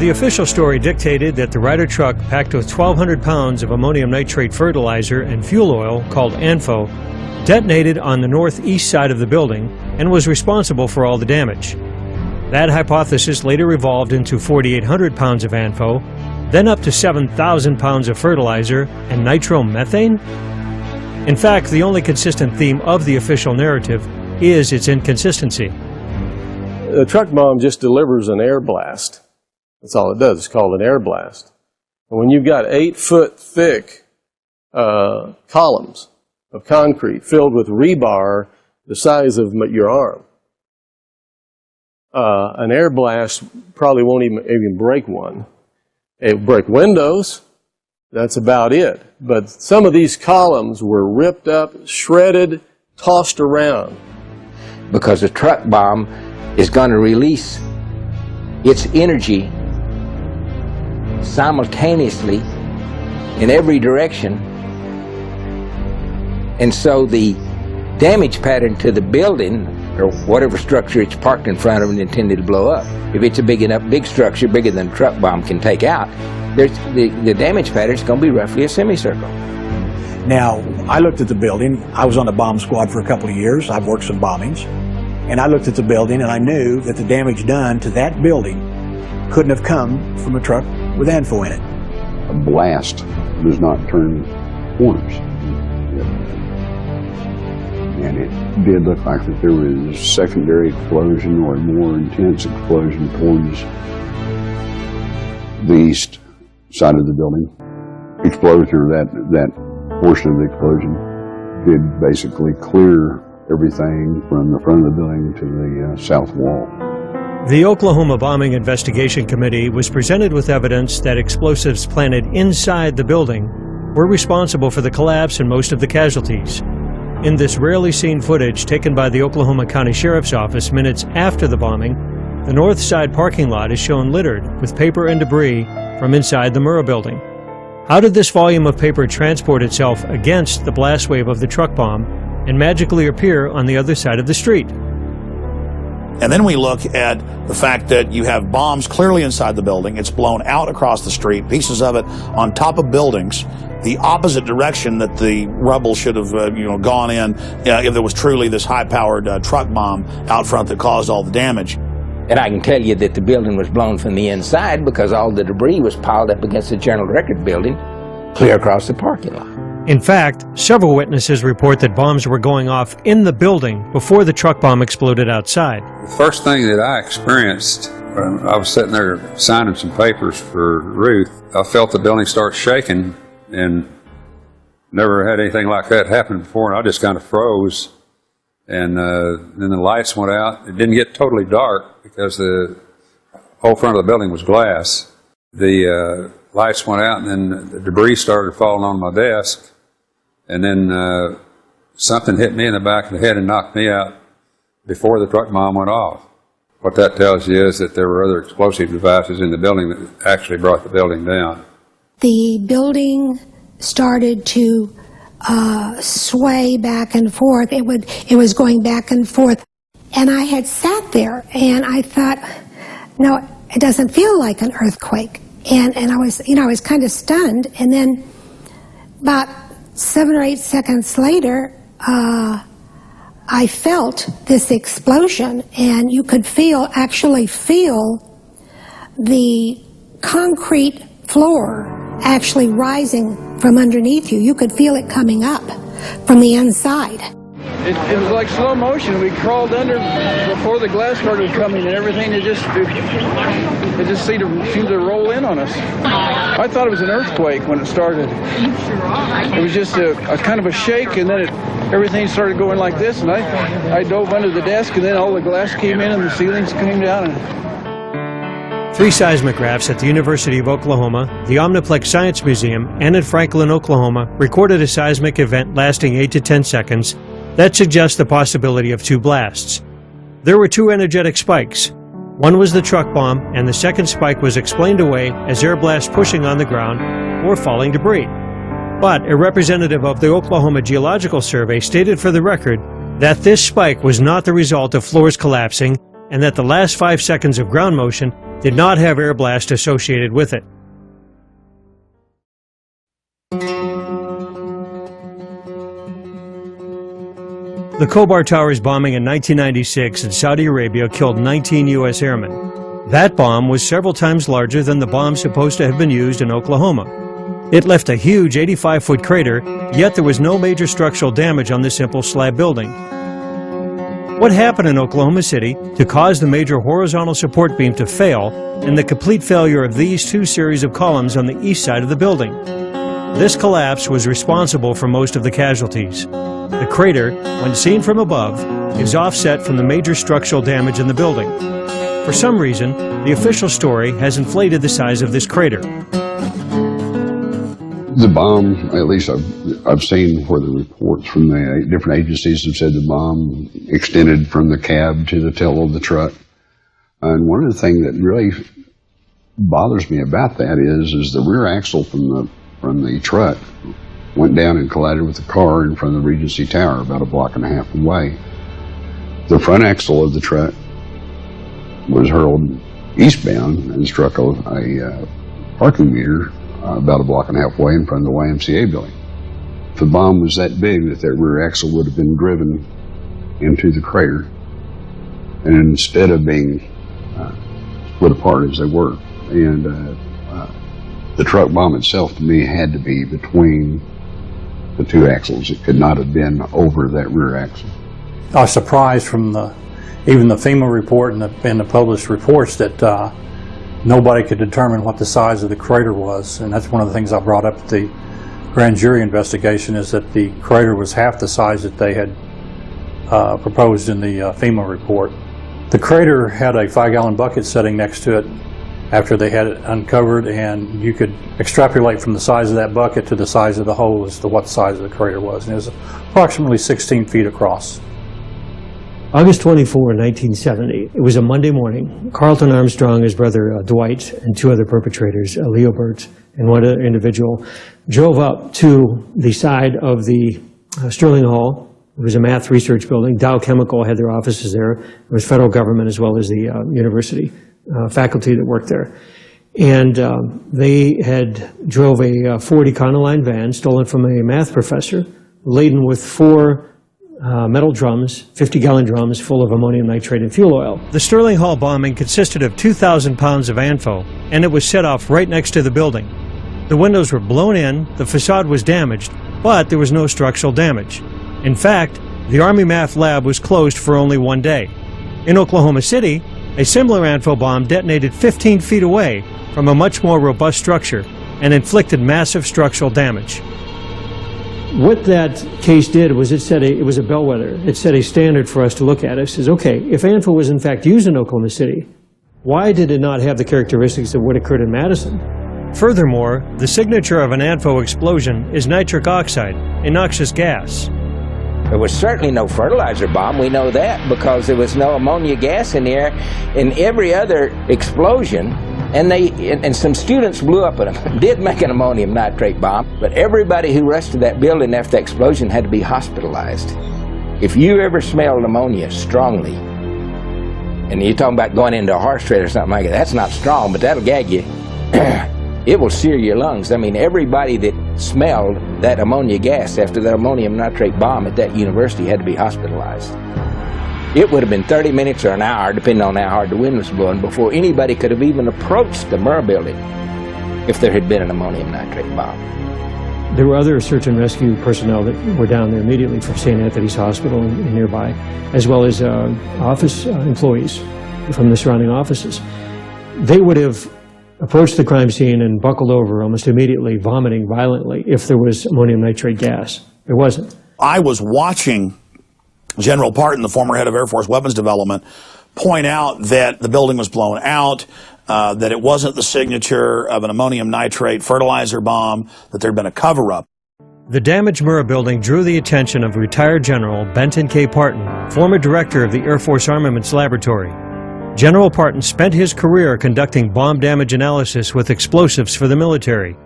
The official story dictated that the Ryder truck packed with 1,200 pounds of ammonium nitrate fertilizer and fuel oil, called ANFO, detonated on the northeast side of the building and was responsible for all the damage. That hypothesis later evolved into 4,800 pounds of ANFO, then up to 7,000 pounds of fertilizer and nitromethane? In fact, the only consistent theme of the official narrative is its inconsistency. The truck bomb just delivers an air blast. That's all it does. It's called an air blast. And when you've got 8-foot thick columns of concrete filled with rebar the size of your arm, an air blast probably won't even break one. It will break windows. That's about it. But some of these columns were ripped up, shredded, tossed around. Because a truck bomb is going to release its energy simultaneously in every direction, and so the damage pattern to the building or whatever structure it's parked in front of and intended to blow up, if it's a big structure, bigger than a truck bomb can take out, the damage pattern is going to be roughly a semicircle. Now, I looked at the building. I was on the bomb squad for a couple of years. I've worked some bombings. And I looked at the building and I knew that the damage done to that building couldn't have come from a truck with ANFO in it. A blast does not turn corners. And it did look like that there was a secondary explosion or a more intense explosion towards the east side of the building. Explosion, or that portion of the explosion did basically clear everything from the front of the building to the south wall. The Oklahoma Bombing Investigation Committee was presented with evidence that explosives planted inside the building were responsible for the collapse and most of the casualties. In this rarely seen footage taken by the Oklahoma County Sheriff's Office minutes after the bombing, the north side parking lot is shown littered with paper and debris from inside the Murrah building. How did this volume of paper transport itself against the blast wave of the truck bomb and magically appear on the other side of the street? And then we look at the fact that you have bombs clearly inside the building. It's blown out across the street, pieces of it on top of buildings, the opposite direction that the rubble should have gone in if there was truly this high-powered truck bomb out front that caused all the damage. And I can tell you that the building was blown from the inside because all the debris was piled up against the General Record building, clear across the parking lot. In fact, several witnesses report that bombs were going off in the building before the truck bomb exploded outside. The first thing that I experienced, I was sitting there signing some papers for Ruth, I felt the building start shaking, and never had anything like that happen before, and I just kind of froze. And then the lights went out. It didn't get totally dark because the whole front of the building was glass. The lights went out, and then the debris started falling on my desk. And then something hit me in the back of the head and knocked me out before the truck bomb went off. What that tells you is that there were other explosive devices in the building that actually brought the building down. The building started to sway back and forth. It was going back and forth. And I had sat there and I thought, no, it doesn't feel like an earthquake. And I was kind of stunned. And then about 7 or 8 seconds later, I felt this explosion, and you could actually feel the concrete floor actually rising from underneath you. You could feel it coming up from the inside. It was like slow motion. We crawled under before the glass started coming, and everything it just seemed to roll in on us. I thought it was an earthquake when it started. It was just a kind of a shake, and then everything started going like this, and I dove under the desk, and then all the glass came in and the ceilings came down. 3 seismographs at the University of Oklahoma, the Omniplex Science Museum, and at Franklin, Oklahoma recorded a seismic event lasting 8 to 10 seconds that suggests the possibility of 2 blasts. There were 2 energetic spikes. One was the truck bomb, and the second spike was explained away as air blasts pushing on the ground or falling debris. But a representative of the Oklahoma Geological Survey stated for the record that this spike was not the result of floors collapsing and that the last 5 seconds of ground motion did not have air blast associated with it. The Khobar Towers bombing in 1996 in Saudi Arabia killed 19 U.S. airmen. That bomb was several times larger than the bomb supposed to have been used in Oklahoma. It left a huge 85-foot crater, yet there was no major structural damage on the simple slab building. What happened in Oklahoma City to cause the major horizontal support beam to fail and the complete failure of these 2 series of columns on the east side of the building? This collapse was responsible for most of the casualties. The crater, when seen from above, is offset from the major structural damage in the building. For some reason, the official story has inflated the size of this crater. The bomb, at least I've seen where the reports from the different agencies have said the bomb extended from the cab to the tail of the truck. And one of the things that really bothers me about that is the rear axle from the truck went down and collided with the car in front of the Regency Tower about a block and a half away. The front axle of the truck was hurled eastbound and struck a parking meter about a block and a half away in front of the YMCA building. If the bomb was that big, that rear axle would have been driven into the crater, and instead of being split apart as they were. And the truck bomb itself, to me, had to be between the 2 axles. It could not have been over that rear axle. I was surprised from even the FEMA report and the published reports that nobody could determine what the size of the crater was, and that's one of the things I brought up at the grand jury investigation is that the crater was half the size that they had proposed in the FEMA report. The crater had a 5-gallon bucket sitting next to it after they had it uncovered, and you could extrapolate from the size of that bucket to the size of the hole as to what size of the crater was. And it was approximately 16 feet across. August 24, 1970. It was a Monday morning. Carlton Armstrong, his brother Dwight, and 2 other perpetrators, Leo Burt and one other individual, drove up to the side of the Sterling Hall. It was a math research building. Dow Chemical had their offices there. There was federal government as well as the university faculty that worked there. And they had drove a Ford Econoline van stolen from a math professor, laden with 4 metal drums, 50-gallon drums full of ammonium nitrate and fuel oil. The Sterling Hall bombing consisted of 2,000 pounds of ANFO, and it was set off right next to the building. The windows were blown in, the facade was damaged, but there was no structural damage. In fact, the Army Math Lab was closed for only 1 day. In Oklahoma City, a similar ANFO bomb detonated 15 feet away from a much more robust structure and inflicted massive structural damage. What that case did was it was a bellwether. It set a standard for us to look at. It says, okay, if ANFO was in fact used in Oklahoma City, why did it not have the characteristics of what occurred in Madison? Furthermore, the signature of an ANFO explosion is nitric oxide, a noxious gas. There was certainly no fertilizer bomb. We know that because there was no ammonia gas in the air. In every other explosion, and some students blew up at them, did make an ammonium nitrate bomb, but everybody who rushed to that building after the explosion had to be hospitalized. If you ever smelled ammonia strongly, and you're talking about going into a horse trade or something like that, that's not strong, but that'll gag you. It will sear your lungs. I mean, everybody that smelled that ammonia gas after the ammonium nitrate bomb at that university had to be hospitalized. It would have been 30 minutes or an hour, depending on how hard the wind was blowing, before anybody could have even approached the Murrah building if there had been an ammonium nitrate bomb. There were other search and rescue personnel that were down there immediately from St. Anthony's Hospital and nearby, as well as office employees from the surrounding offices. They would have approached the crime scene and buckled over almost immediately, vomiting violently, if there was ammonium nitrate gas. There wasn't. I was watching General Parton, the former head of Air Force Weapons Development, point out that the building was blown out, that it wasn't the signature of an ammonium nitrate fertilizer bomb, that there had been a cover-up. The damaged Murrah building drew the attention of retired General Benton K. Parton, former director of the Air Force Armaments Laboratory. General Parton spent his career conducting bomb damage analysis with explosives for the military.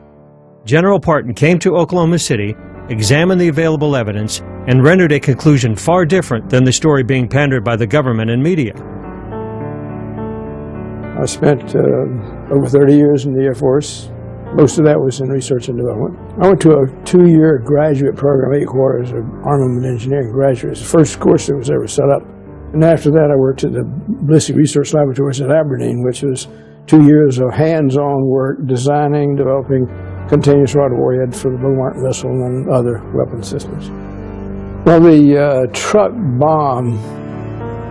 General Parton came to Oklahoma City, examined the available evidence, and rendered a conclusion far different than the story being pandered by the government and media. I spent over 30 years in the Air Force. Most of that was in research and development. I went to a 2-year graduate program, 8 quarters of armament engineering graduates, the first course that was ever set up. And after that, I worked at the Ballistic Research Laboratories at Aberdeen, which was 2 years of hands-on work designing, developing continuous rod warhead for the Beaumont missile and other weapon systems. Well, the truck bomb,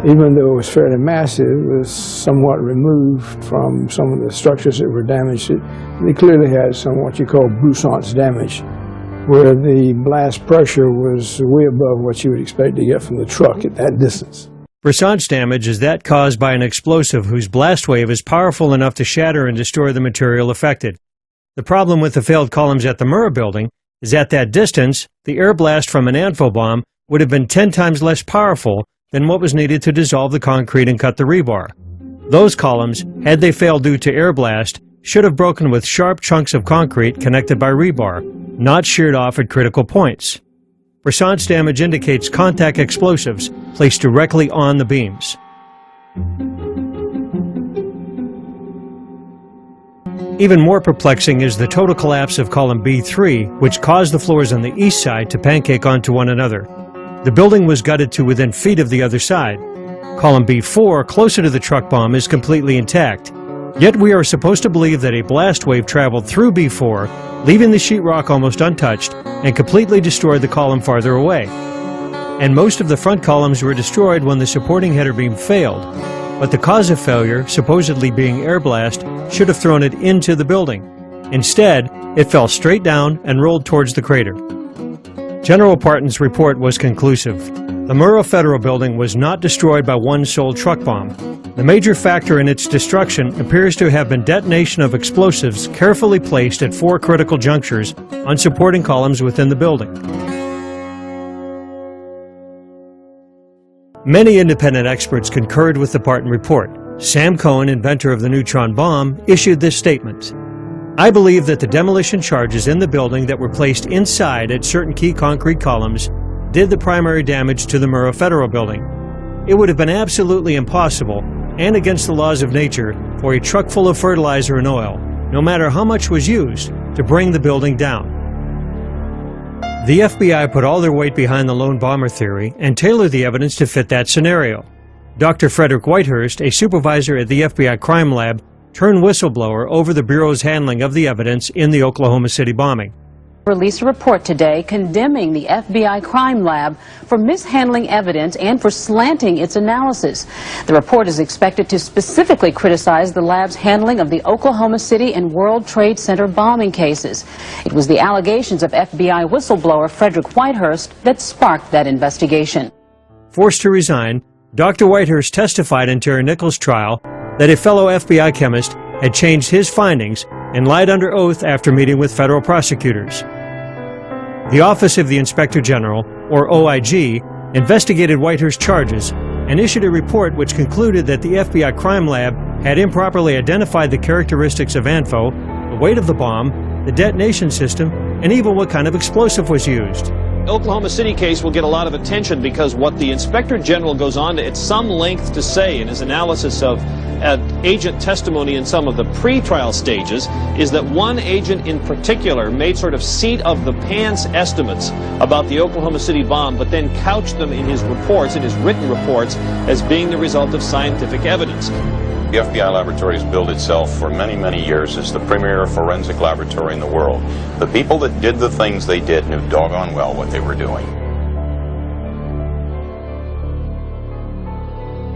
even though it was fairly massive, was somewhat removed from some of the structures that were damaged. They clearly had some what you call Broussard's damage, where the blast pressure was way above what you would expect to get from the truck at that distance. Broussard's damage is that caused by an explosive whose blast wave is powerful enough to shatter and destroy the material affected. The problem with the failed columns at the Murrah building is at that distance, the air blast from an ANFO bomb would have been 10 times less powerful than what was needed to dissolve the concrete and cut the rebar. Those columns, had they failed due to air blast, should have broken with sharp chunks of concrete connected by rebar, not sheared off at critical points. Broussard's damage indicates contact explosives placed directly on the beams. Even more perplexing is the total collapse of column B3, which caused the floors on the east side to pancake onto one another. The building was gutted to within feet of the other side. Column B4, closer to the truck bomb, is completely intact. Yet we are supposed to believe that a blast wave traveled through B4, leaving the sheetrock almost untouched, and completely destroyed the column farther away. And most of the front columns were destroyed when the supporting header beam failed. But the cause of failure, supposedly being air blast, should have thrown it into the building. Instead, It fell straight down and rolled towards the crater. General Parton's report was conclusive. The Murrah Federal Building was not destroyed by one sole truck bomb. The major factor in its destruction appears to have been detonation of explosives carefully placed at 4 critical junctures on supporting columns within the building. Many independent experts concurred with the Parton report. Sam Cohen, inventor of the neutron bomb, issued this statement: "I believe that the demolition charges in the building that were placed inside at certain key concrete columns did the primary damage to the Murrah Federal Building. It would have been absolutely impossible and against the laws of nature for a truck full of fertilizer and oil, no matter how much was used, to bring the building down." The FBI put all their weight behind the lone bomber theory and tailored the evidence to fit that scenario. Dr. Frederick Whitehurst, a supervisor at the FBI crime lab, turned whistleblower over the Bureau's handling of the evidence in the Oklahoma City bombing. Released a report today condemning the FBI crime lab for mishandling evidence and for slanting its analysis. The report is expected to specifically criticize the lab's handling of the Oklahoma City and World Trade Center bombing cases. It was the allegations of FBI whistleblower Frederick Whitehurst that sparked that investigation. Forced to resign, Dr. Whitehurst testified in Terry Nichols' trial that a fellow FBI chemist had changed his findings and lied under oath after meeting with federal prosecutors. The Office of the Inspector General, or OIG, investigated Whitehurst's charges and issued a report which concluded that the FBI crime lab had improperly identified the characteristics of ANFO, the weight of the bomb, the detonation system, and even what kind of explosive was used. The Oklahoma City case will get a lot of attention because what the Inspector General goes on to at some length to say in his analysis of agent testimony in some of the pre-trial stages is that one agent in particular made sort of seat of the pants estimates about the Oklahoma City bomb, but then couched them in his reports, in his written reports, as being the result of scientific evidence. The FBI laboratory has billed itself for many, many years as the premier forensic laboratory in the world. The people that did the things they did knew doggone well what they were doing.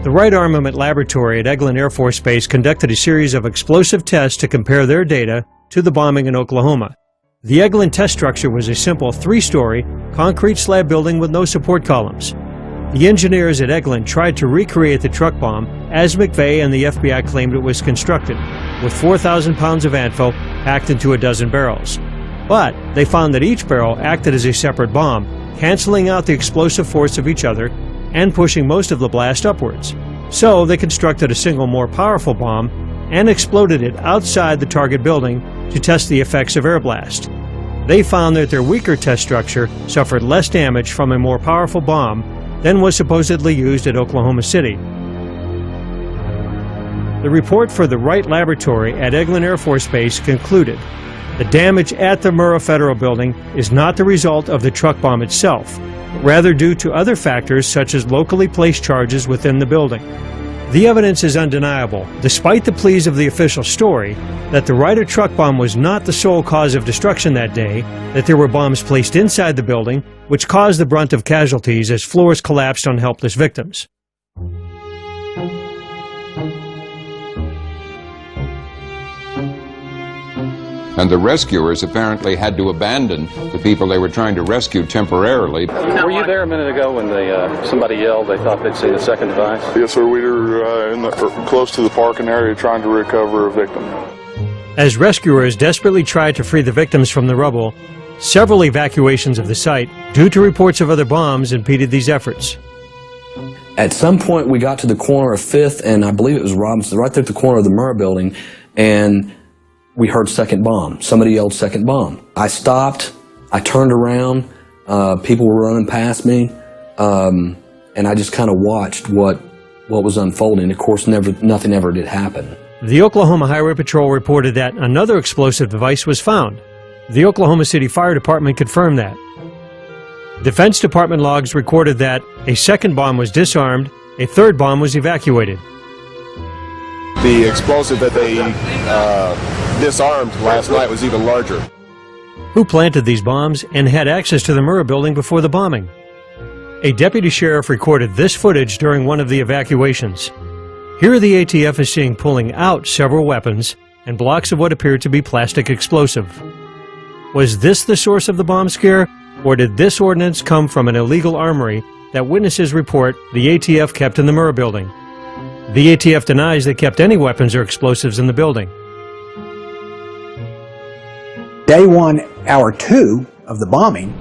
The Wright Armament Laboratory at Eglin Air Force Base conducted a series of explosive tests to compare their data to the bombing in Oklahoma. The Eglin test structure was a simple 3-story concrete slab building with no support columns. The engineers at Eglin tried to recreate the truck bomb as McVeigh and the FBI claimed it was constructed, with 4,000 pounds of ANFO packed into a dozen barrels. But they found that each barrel acted as a separate bomb, canceling out the explosive force of each other and pushing most of the blast upwards. So they constructed a single more powerful bomb and exploded it outside the target building to test the effects of air blast. They found that their weaker test structure suffered less damage from a more powerful bomb than was supposedly used at Oklahoma City. The report for the Wright Laboratory at Eglin Air Force Base concluded the damage at the Murrah Federal Building is not the result of the truck bomb itself, but rather due to other factors such as locally placed charges within the building. The evidence is undeniable, despite the pleas of the official story, that the Wright truck bomb was not the sole cause of destruction that day, that there were bombs placed inside the building, which caused the brunt of casualties as floors collapsed on helpless victims. And the rescuers apparently had to abandon the people they were trying to rescue temporarily. Were you there a minute ago when somebody yelled they thought they'd seen a second device? Yes, sir. We were close to the parking area trying to recover a victim. As rescuers desperately tried to free the victims from the rubble, several evacuations of the site, due to reports of other bombs, impeded these efforts. At some point, we got to the corner of 5th, and I believe it was Robinson, right there at the corner of the Murrah building, and we heard second bomb. Somebody yelled second bomb. I stopped, I turned around, people were running past me, and I just kind of watched what was unfolding. Of course, nothing ever did happen. The Oklahoma Highway Patrol reported that another explosive device was found. The Oklahoma City Fire Department confirmed that. Defense Department logs recorded that a second bomb was disarmed, a third bomb was evacuated. The explosive that they disarmed last night was even larger. Who planted these bombs and had access to the Murrah building before the bombing? A deputy sheriff recorded this footage during one of the evacuations. Here the ATF is seen pulling out several weapons and blocks of what appeared to be plastic explosive. Was this the source of the bomb scare, or did this ordnance come from an illegal armory that witnesses report the ATF kept in the Murrah building? The ATF denies they kept any weapons or explosives in the building. Day 1, hour 2 of the bombing,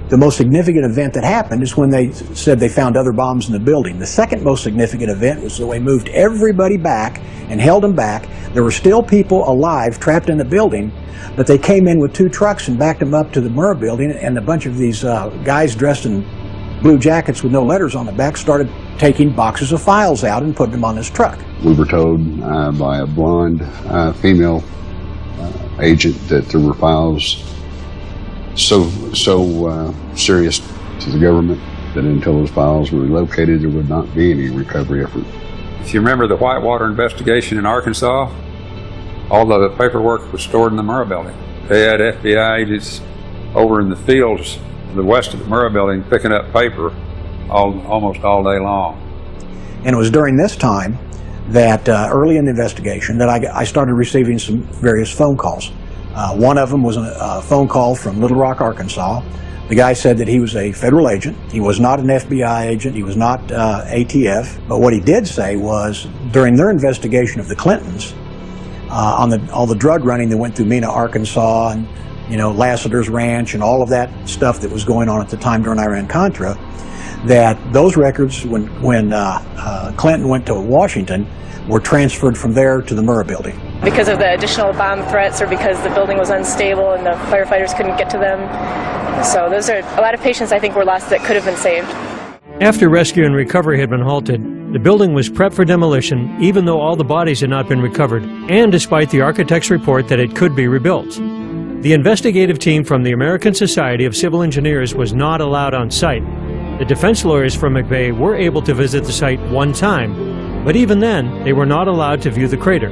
the most significant event that happened is when they said they found other bombs in the building. The second most significant event was that they moved everybody back and held them back. There were still people alive trapped in the building, but they came in with 2 trucks and backed them up to the Murrah building, and a bunch of these guys dressed in blue jackets with no letters on the back started taking boxes of files out and putting them on this truck. We were told by a blonde female agent that there were files so serious to the government that until those files were located, there would not be any recovery effort. If you remember the Whitewater investigation in Arkansas, all the paperwork was stored in the Murrah building. They had FBI agents over in the fields to the west of the Murrah building picking up paper almost all day long. And it was during this time that early in the investigation that I started receiving some various phone calls. One of them was a phone call from Little Rock, Arkansas. The guy said that he was a federal agent. He was not an FBI agent. He was not ATF. But what he did say was during their investigation of the Clintons, on all the drug running that went through Mena, Arkansas, and Lassiter's Ranch and all of that stuff that was going on at the time during Iran-Contra, that those records, when Clinton went to Washington, were transferred from there to the Murrah building. Because of the additional bomb threats or because the building was unstable and the firefighters couldn't get to them. So those are a lot of patients I think were lost that could have been saved. After rescue and recovery had been halted, the building was prepped for demolition even though all the bodies had not been recovered, and despite the architect's report that it could be rebuilt. The investigative team from the American Society of Civil Engineers was not allowed on site. The defense lawyers from McVeigh were able to visit the site one time, but even then, they were not allowed to view the crater.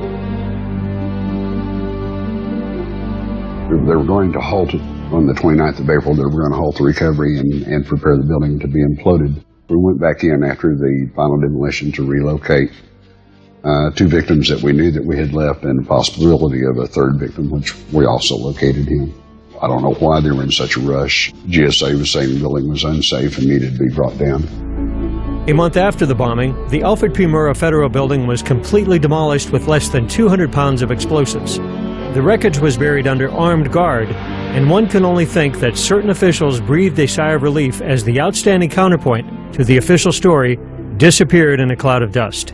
They were going to halt it on the 29th of April. They were going to halt the recovery and prepare the building to be imploded. We went back in after the final demolition to relocate 2 victims that we knew that we had left, and the possibility of a 3rd victim, which we also located him. I don't know why they were in such a rush. GSA was saying the building was unsafe and needed to be brought down. A month after the bombing, the Alfred P. Murrah Federal Building was completely demolished with less than 200 pounds of explosives. The wreckage was buried under armed guard, and one can only think that certain officials breathed a sigh of relief as the outstanding counterpoint to the official story disappeared in a cloud of dust.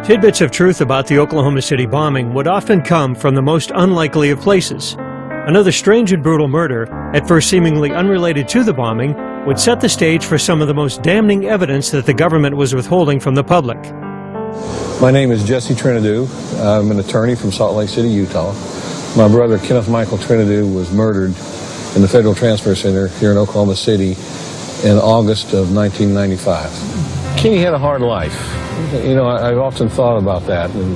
Tidbits of truth about the Oklahoma City bombing would often come from the most unlikely of places. Another strange and brutal murder, at first seemingly unrelated to the bombing, would set the stage for some of the most damning evidence that the government was withholding from the public. My name is Jesse Trinidou. I'm an attorney from Salt Lake City, Utah. My brother, Kenneth Michael Trinidou, was murdered in the Federal Transfer Center here in Oklahoma City in August of 1995. Kenny had a hard life. You know, I've often thought about that and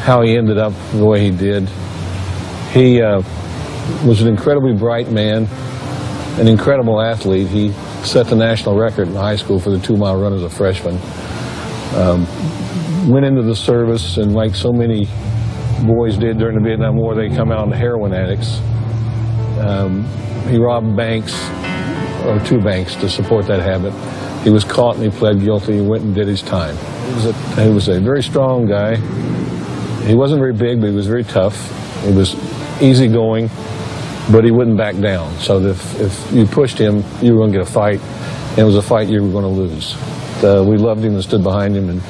how he ended up the way he did. He was an incredibly bright man, an incredible athlete. He set the national record in high school for the 2-mile run as a freshman. Went into the service, and like so many boys did during the Vietnam War, they come out heroin addicts. He robbed banks, or 2 banks, to support that habit. He was caught and he pled guilty and went and did his time. He was a very strong guy. He wasn't very big, but he was very tough. He was easygoing, but he wouldn't back down. So if you pushed him, you were going to get a fight, and it was a fight you were going to lose. We loved him and stood behind him, and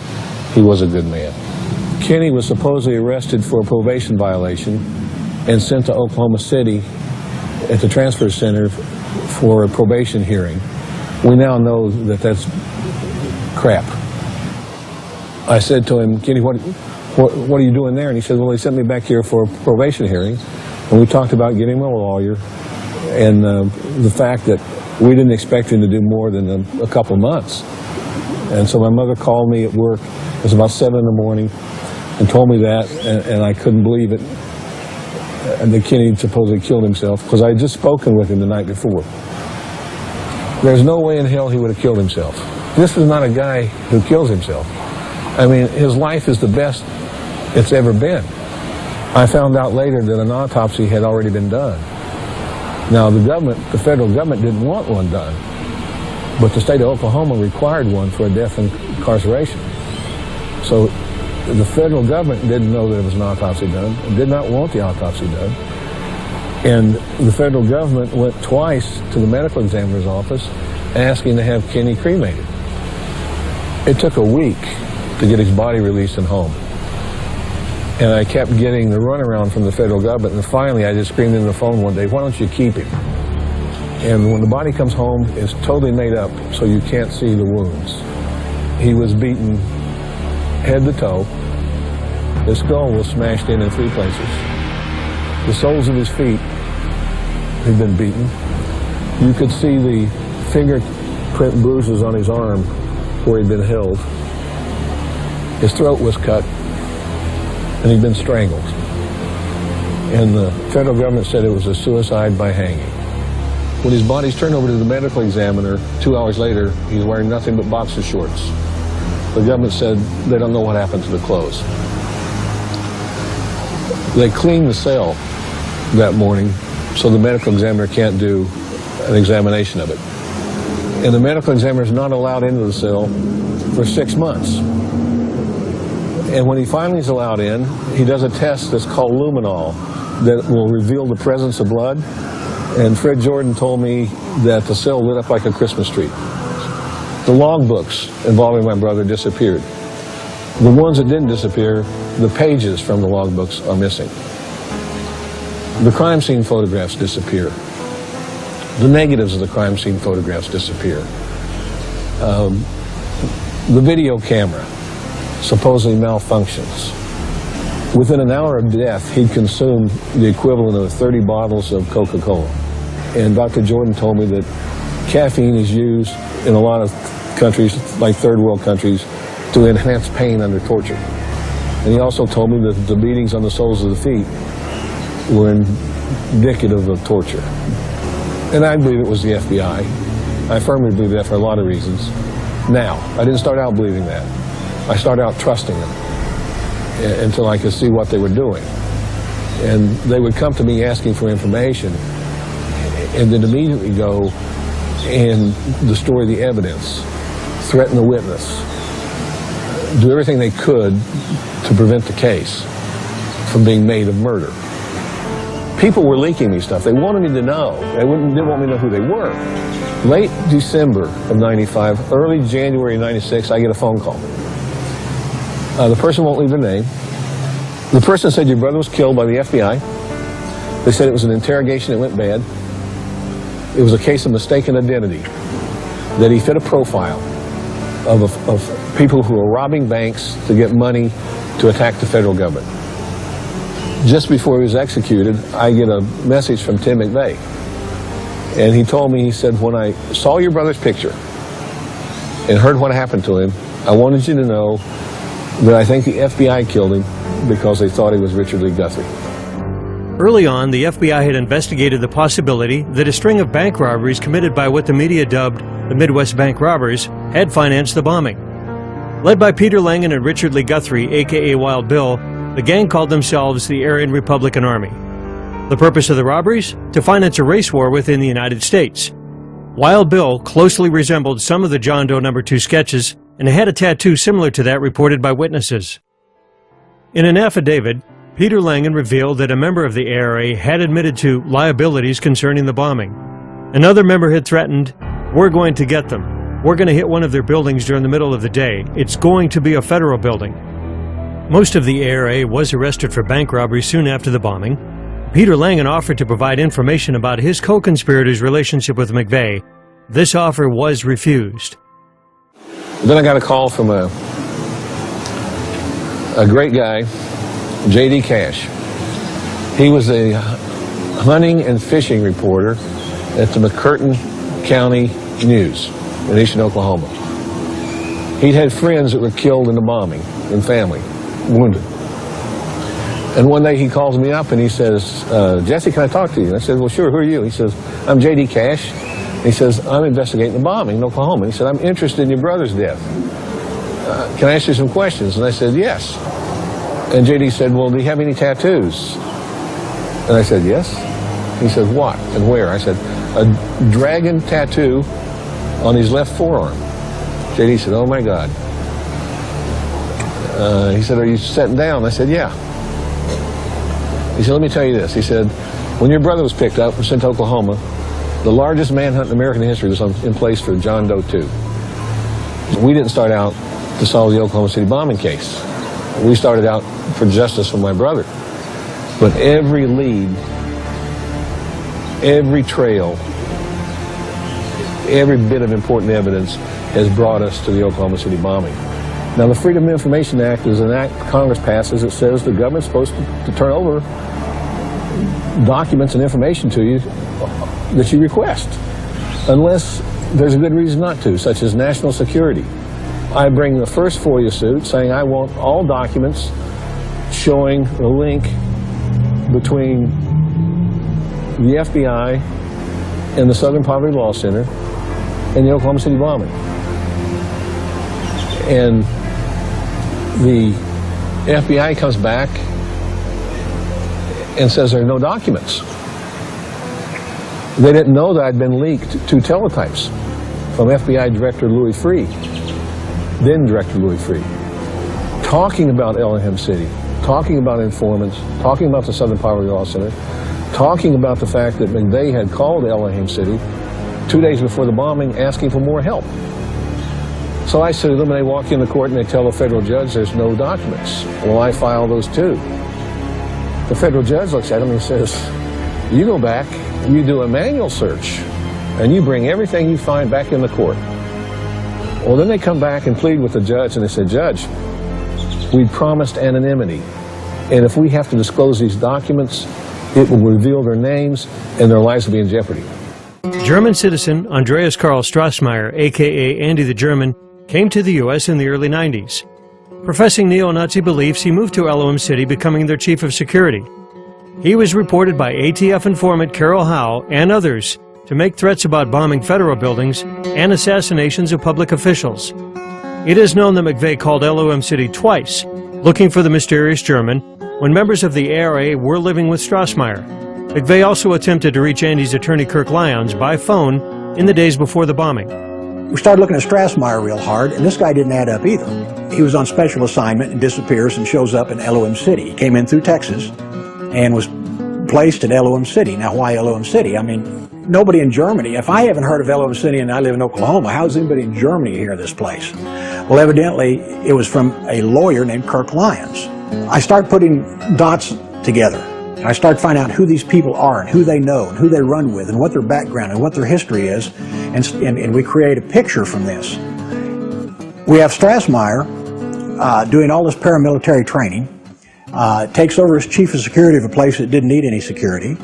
he was a good man. Kenny was supposedly arrested for a probation violation and sent to Oklahoma City at the transfer center for a probation hearing. We now know that that's crap. I said to him, Kenny, what are you doing there? And he said, well, they sent me back here for a probation hearing, and we talked about getting him a lawyer, and the fact that we didn't expect him to do more than a couple of months. And so my mother called me at work. It was about 7 in the morning, and told me that, and I couldn't believe it. And that Kenny supposedly killed himself, because I had just spoken with him the night before. There's no way in hell he would have killed himself. This is not a guy who kills himself. I mean, his life is the best it's ever been. I found out later that an autopsy had already been done. Now, the federal government didn't want one done, but the state of Oklahoma required one for a death and incarceration. So the federal government didn't know that there was an autopsy done, and did not want the autopsy done. And the federal government went twice to the medical examiner's office asking to have Kenny cremated. It took a week to get his body released and home. And I kept getting the runaround from the federal government, and finally I just screamed into the phone one day, "Why don't you keep him?" And when the body comes home, it's totally made up, so you can't see the wounds. He was beaten head to toe. His skull was smashed in 3 places. The soles of his feet had been beaten. You could see the fingerprint bruises on his arm where he'd been held. His throat was cut, and he'd been strangled. And the federal government said it was a suicide by hanging. When his body's turned over to the medical examiner, 2 hours later, he's wearing nothing but boxer shorts. The government said they don't know what happened to the clothes. They cleaned the cell that morning, so the medical examiner can't do an examination of it. And the medical examiner is not allowed into the cell for 6 months. And when he finally is allowed in, he does a test that's called luminol that will reveal the presence of blood. And Fred Jordan told me that the cell lit up like a Christmas tree. The logbooks involving my brother disappeared. The ones that didn't disappear, the pages from the logbooks are missing. The crime scene photographs disappear. The negatives of the crime scene photographs disappear. The video camera supposedly malfunctions. Within an hour of death, he'd consumed the equivalent of 30 bottles of Coca-Cola. And Dr. Jordan told me that caffeine is used in a lot of countries, like third world countries, to enhance pain under torture. And he also told me that the beatings on the soles of the feet were indicative of torture. And I believe it was the FBI. I firmly believe that for a lot of reasons. Now, I didn't start out believing that. I started out trusting them until I could see what they were doing. And they would come to me asking for information and then immediately go and destroy the evidence, threaten the witness, do everything they could to prevent the case from being made of murder. People were leaking me stuff. They wanted me to know. They didn't want me to know who they were. Late December of 95, early January of 96, I get a phone call. The person won't leave their name. The person said, "Your brother was killed by the FBI." They said it was an interrogation that went bad. It was a case of mistaken identity, that he fit a profile of people who were robbing banks to get money to attack the federal government. Just before he was executed, I get a message from Tim McVeigh. And he told me, he said, "When I saw your brother's picture and heard what happened to him, I wanted you to know that I think the FBI killed him because they thought he was Richard Lee Guthrie." Early on, the FBI had investigated the possibility that a string of bank robberies committed by what the media dubbed the Midwest Bank Robbers had financed the bombing. Led by Peter Langan and Richard Lee Guthrie, a.k.a. Wild Bill, the gang called themselves the Aryan Republican Army. The purpose of the robberies? To finance a race war within the United States. Wild Bill closely resembled some of the John Doe No. 2 sketches and had a tattoo similar to that reported by witnesses. In an affidavit, Peter Langan revealed that a member of the ARA had admitted to liabilities concerning the bombing. Another member had threatened, "We're going to get them. We're going to hit one of their buildings during the middle of the day. It's going to be a federal building." Most of the ARA was arrested for bank robbery soon after the bombing. Peter Langan offered to provide information about his co-conspirators' relationship with McVeigh. This offer was refused. Then I got a call from a great guy, J.D. Cash. He was a hunting and fishing reporter at the McCurtain County News in Eastern Oklahoma. He'd had friends that were killed in the bombing and family, wounded. And one day he calls me up and he says, "Jesse, can I talk to you?" I said, "Well, sure, who are you?" He says, "I'm J.D. Cash. He says, I'm investigating the bombing in Oklahoma. He said, I'm interested in your brother's death. Can I ask you some questions? And I said, yes. And J.D. said, well, do you have any tattoos? And I said, yes. He said, what and where? I said, a dragon tattoo on his left forearm. J.D. said, oh my God. He said, are you sitting down? I said, yeah. He said, let me tell you this. He said, when your brother was picked up and sent to Oklahoma, the largest manhunt in American history was in place for John Doe 2. We didn't start out to solve the Oklahoma City bombing case. We started out for justice for my brother. But every lead, every trail, every bit of important evidence has brought us to the Oklahoma City bombing. Now, the Freedom of Information Act is an act Congress passes that says the government's supposed to turn over documents and information to you that you request, unless there's a good reason not to, such as national security. I bring the first FOIA suit saying I want all documents showing the link between the FBI and the Southern Poverty Law Center and the Oklahoma City bombing. And the FBI comes back and says there are no documents. They didn't know that I'd been leaked 2 teletypes from FBI Director Louis Freeh, then Director Louis Freeh, talking about Elohim City, talking about informants, talking about the Southern Poverty Law Center, talking about the fact that McVeigh had called Elohim City 2 days before the bombing asking for more help. So I sue them, and they walk into court and they tell the federal judge there's no documents. Well, I file those too. The federal judge looks at them and says, you go back, you do a manual search, and you bring everything you find back in the court. Well, then they come back and plead with the judge, and they say, Judge, we promised anonymity, and if we have to disclose these documents, it will reveal their names, and their lives will be in jeopardy. German citizen Andreas Karl Strassmeyer, a.k.a. Andy the German, came to the U.S. in the early 90s. Professing neo-Nazi beliefs, he moved to Elohim City, becoming their chief of security. He was reported by ATF informant Carol Howe and others to make threats about bombing federal buildings and assassinations of public officials. It is known that McVeigh called Elohim City twice, looking for the mysterious German, when members of the ARA were living with Strassmeyer. McVeigh also attempted to reach Andy's attorney Kirk Lyons by phone in the days before the bombing. We started looking at Strassmeyer real hard, and this guy didn't add up either. He was on special assignment and disappears and shows up in Elohim City. He came in through Texas and was placed at Elohim City. Now, why Elohim City? I mean, nobody in Germany, if I haven't heard of Elohim City and I live in Oklahoma, how does anybody in Germany hear of this place? Well, evidently, it was from a lawyer named Kirk Lyons. I start putting dots together. I start finding out who these people are and who they know and who they run with and what their background and what their history is, and we create a picture from this. We have Strassmeyer doing all this paramilitary training, takes over as chief of security of a place that didn't need any security,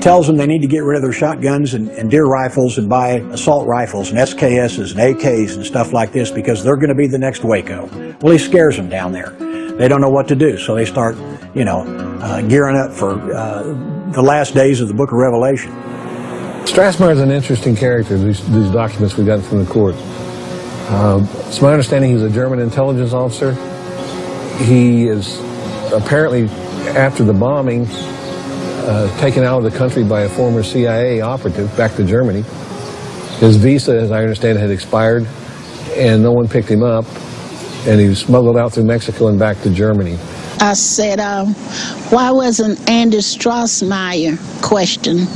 tells them they need to get rid of their shotguns and deer rifles and buy assault rifles and SKSs and AKs and stuff like this because they're going to be the next Waco. Well, he scares them down there. They don't know what to do, so they start, gearing up for the last days of the book of Revelation. Strassmeyer is an interesting character, these documents we got from the court. It's my understanding he's a German intelligence officer. He is apparently, after the bombing, taken out of the country by a former CIA operative back to Germany. His visa, as I understand it, had expired, and no one picked him up, and he was smuggled out through Mexico and back to Germany. I said, why wasn't Andy Strassmeyer questioned?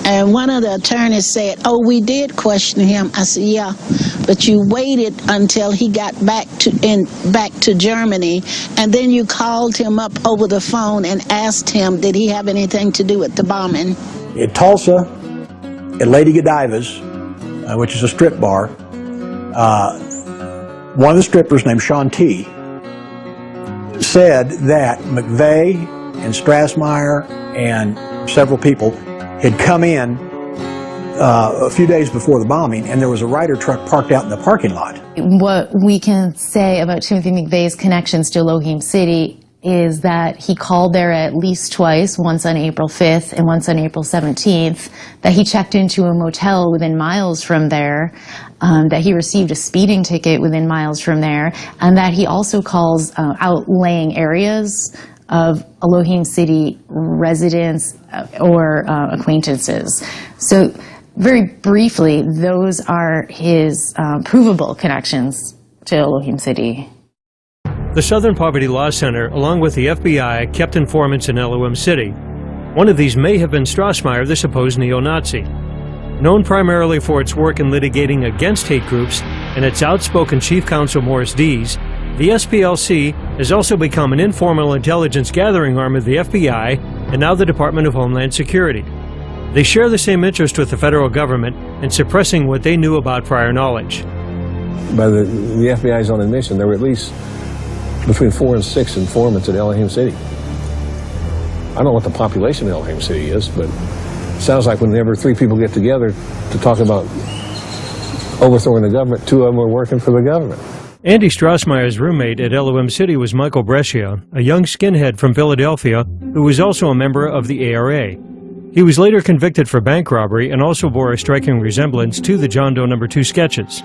And one of the attorneys said, oh, we did question him. I said, yeah, but you waited until he got back to Germany, and then you called him up over the phone and asked him, did he have anything to do with the bombing? In Tulsa, at Lady Godiva's, which is a strip bar, one of the strippers named Shanti said that McVeigh and Strassmeyer and several people had come in a few days before the bombing, and there was a Ryder truck parked out in the parking lot. What we can say about Timothy McVeigh's connections to Elohim City is that he called there at least twice, once on April 5th and once on April 17th, that he checked into a motel within miles from there, that he received a speeding ticket within miles from there, and that he also calls outlying areas of Elohim City residents or acquaintances. So very briefly, those are his provable connections to Elohim City. The Southern Poverty Law Center, along with the FBI, kept informants in Elohim City. One of these may have been Strossmayer, the supposed neo-Nazi. Known primarily for its work in litigating against hate groups and its outspoken chief counsel Morris Dees, the SPLC has also become an informal intelligence gathering arm of the FBI and now the Department of Homeland Security. They share the same interest with the federal government in suppressing what they knew about prior knowledge. By the FBI's own admission, there were at least between 4 and 6 informants at Elohim City. I don't know what the population of Elohim City is, but it sounds like whenever 3 people get together to talk about overthrowing the government, 2 of them were working for the government. Andy Strossmayer's roommate at Elohim City was Michael Brescia, a young skinhead from Philadelphia who was also a member of the ARA. He was later convicted for bank robbery and also bore a striking resemblance to the John Doe No. 2 sketches.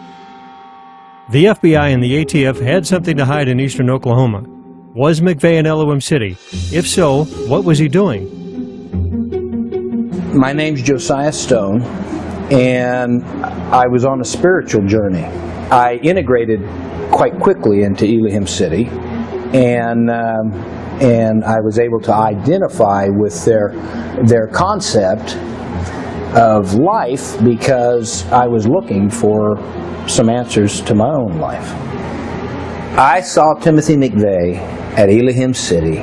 The FBI and the ATF had something to hide in eastern Oklahoma. Was McVeigh in Elohim City? If so, what was he doing? My name's Josiah Stone, and I was on a spiritual journey. I integrated quite quickly into Elohim City, and I was able to identify with their concept of life because I was looking for some answers to my own life. I saw Timothy McVeigh at Elohim City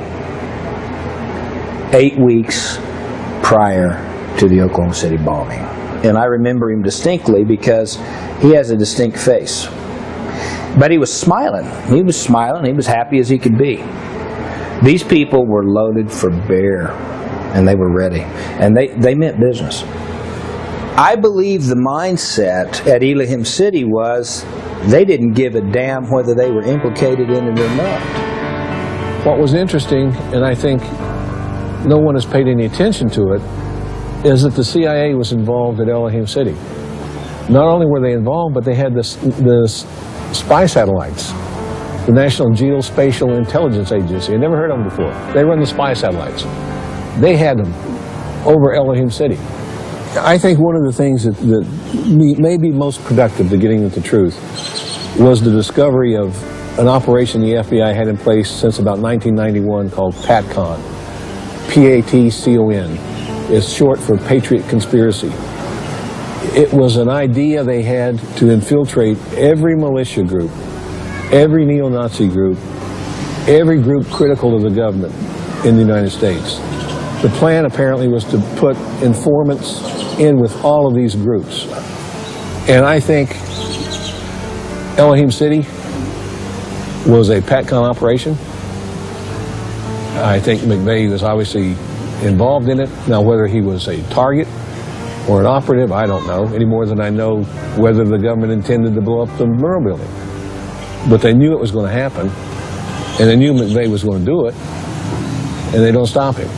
8 weeks prior to the Oklahoma City bombing. And I remember him distinctly because he has a distinct face. But he was smiling. He was smiling. He was happy as he could be. These people were loaded for bear, and they were ready. And they meant business. I believe the mindset at Elohim City was they didn't give a damn whether they were implicated in it or not. What was interesting, and I think no one has paid any attention to it, is that the CIA was involved at Elohim City. Not only were they involved, but they had the spy satellites. The National Geospatial Intelligence Agency. I never heard of them before. They run the spy satellites. They had them over Elohim City. I think one of the things that may be most productive to getting at the truth was the discovery of an operation the FBI had in place since about 1991 called PATCON. P-A-T-C-O-N. It's short for Patriot Conspiracy. It was an idea they had to infiltrate every militia group, every neo-Nazi group, every group critical of the government in the United States. The plan apparently was to put informants in with all of these groups. And I think Elohim City was a PATCON operation. I think McVeigh was obviously involved in it. Now, whether he was a target or an operative, I don't know, any more than I know whether the government intended to blow up the Murrah building. But they knew it was going to happen, and they knew McVeigh was going to do it, and they don't stop him.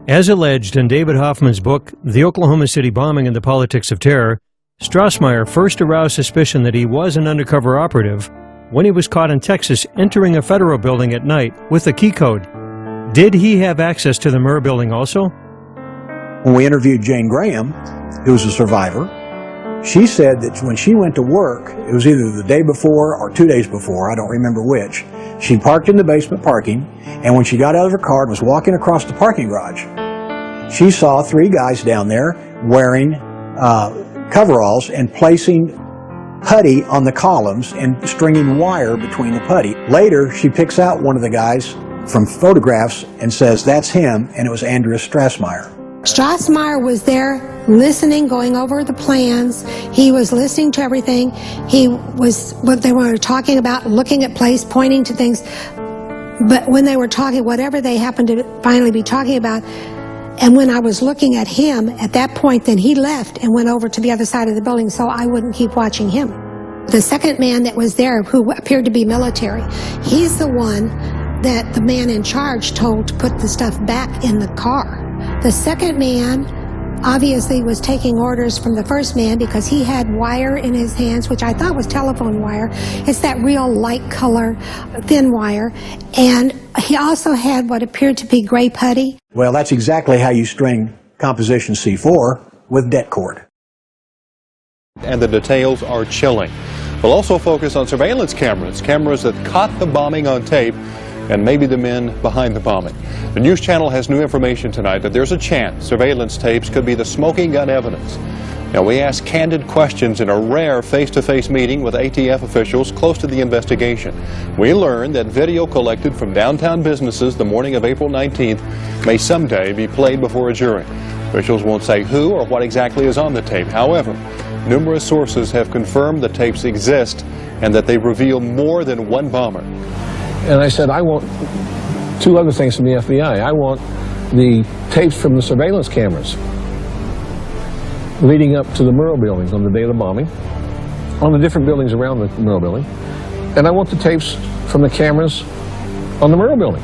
As alleged in David Hoffman's book, The Oklahoma City Bombing and the Politics of Terror, Strossmayer first aroused suspicion that he was an undercover operative when he was caught in Texas entering a federal building at night with a key code. Did he have access to the Murrah building also? When we interviewed Jane Graham, who was a survivor, she said that when she went to work, it was either the day before or 2 days before, I don't remember which, she parked in the basement parking, and when she got out of her car and was walking across the parking garage, she saw 3 guys down there wearing coveralls and placing putty on the columns and stringing wire between the putty. Later, she picks out one of the guys from photographs and says, that's him, and it was Andreas Strassmeyer. Strassmeyer was there listening, going over the plans. He was listening to everything. He was, what they were talking about, looking at place, pointing to things. But when they were talking, whatever they happened to finally be talking about, and when I was looking at him, at that point, then he left and went over to the other side of the building so I wouldn't keep watching him. The second man that was there, who appeared to be military, he's the one that the man in charge told to put the stuff back in the car. The second man obviously was taking orders from the first man because he had wire in his hands, which I thought was telephone wire. It's that real light color, thin wire. And he also had what appeared to be gray putty. Well, that's exactly how you string composition C4 with det cord. And the details are chilling. We'll also focus on surveillance cameras that caught the bombing on tape, and maybe the men behind the bombing. The News Channel has new information tonight that there's a chance surveillance tapes could be the smoking gun evidence. Now, we asked candid questions in a rare face-to-face meeting with ATF officials close to the investigation. We learned that video collected from downtown businesses the morning of April 19th may someday be played before a jury. Officials won't say who or what exactly is on the tape. However, numerous sources have confirmed the tapes exist and that they reveal more than one bomber. And I said, I want two other things from the FBI. I want the tapes from the surveillance cameras leading up to the Murrah buildings on the day of the bombing, on the different buildings around the Murrah building. And I want the tapes from the cameras on the Murrah building,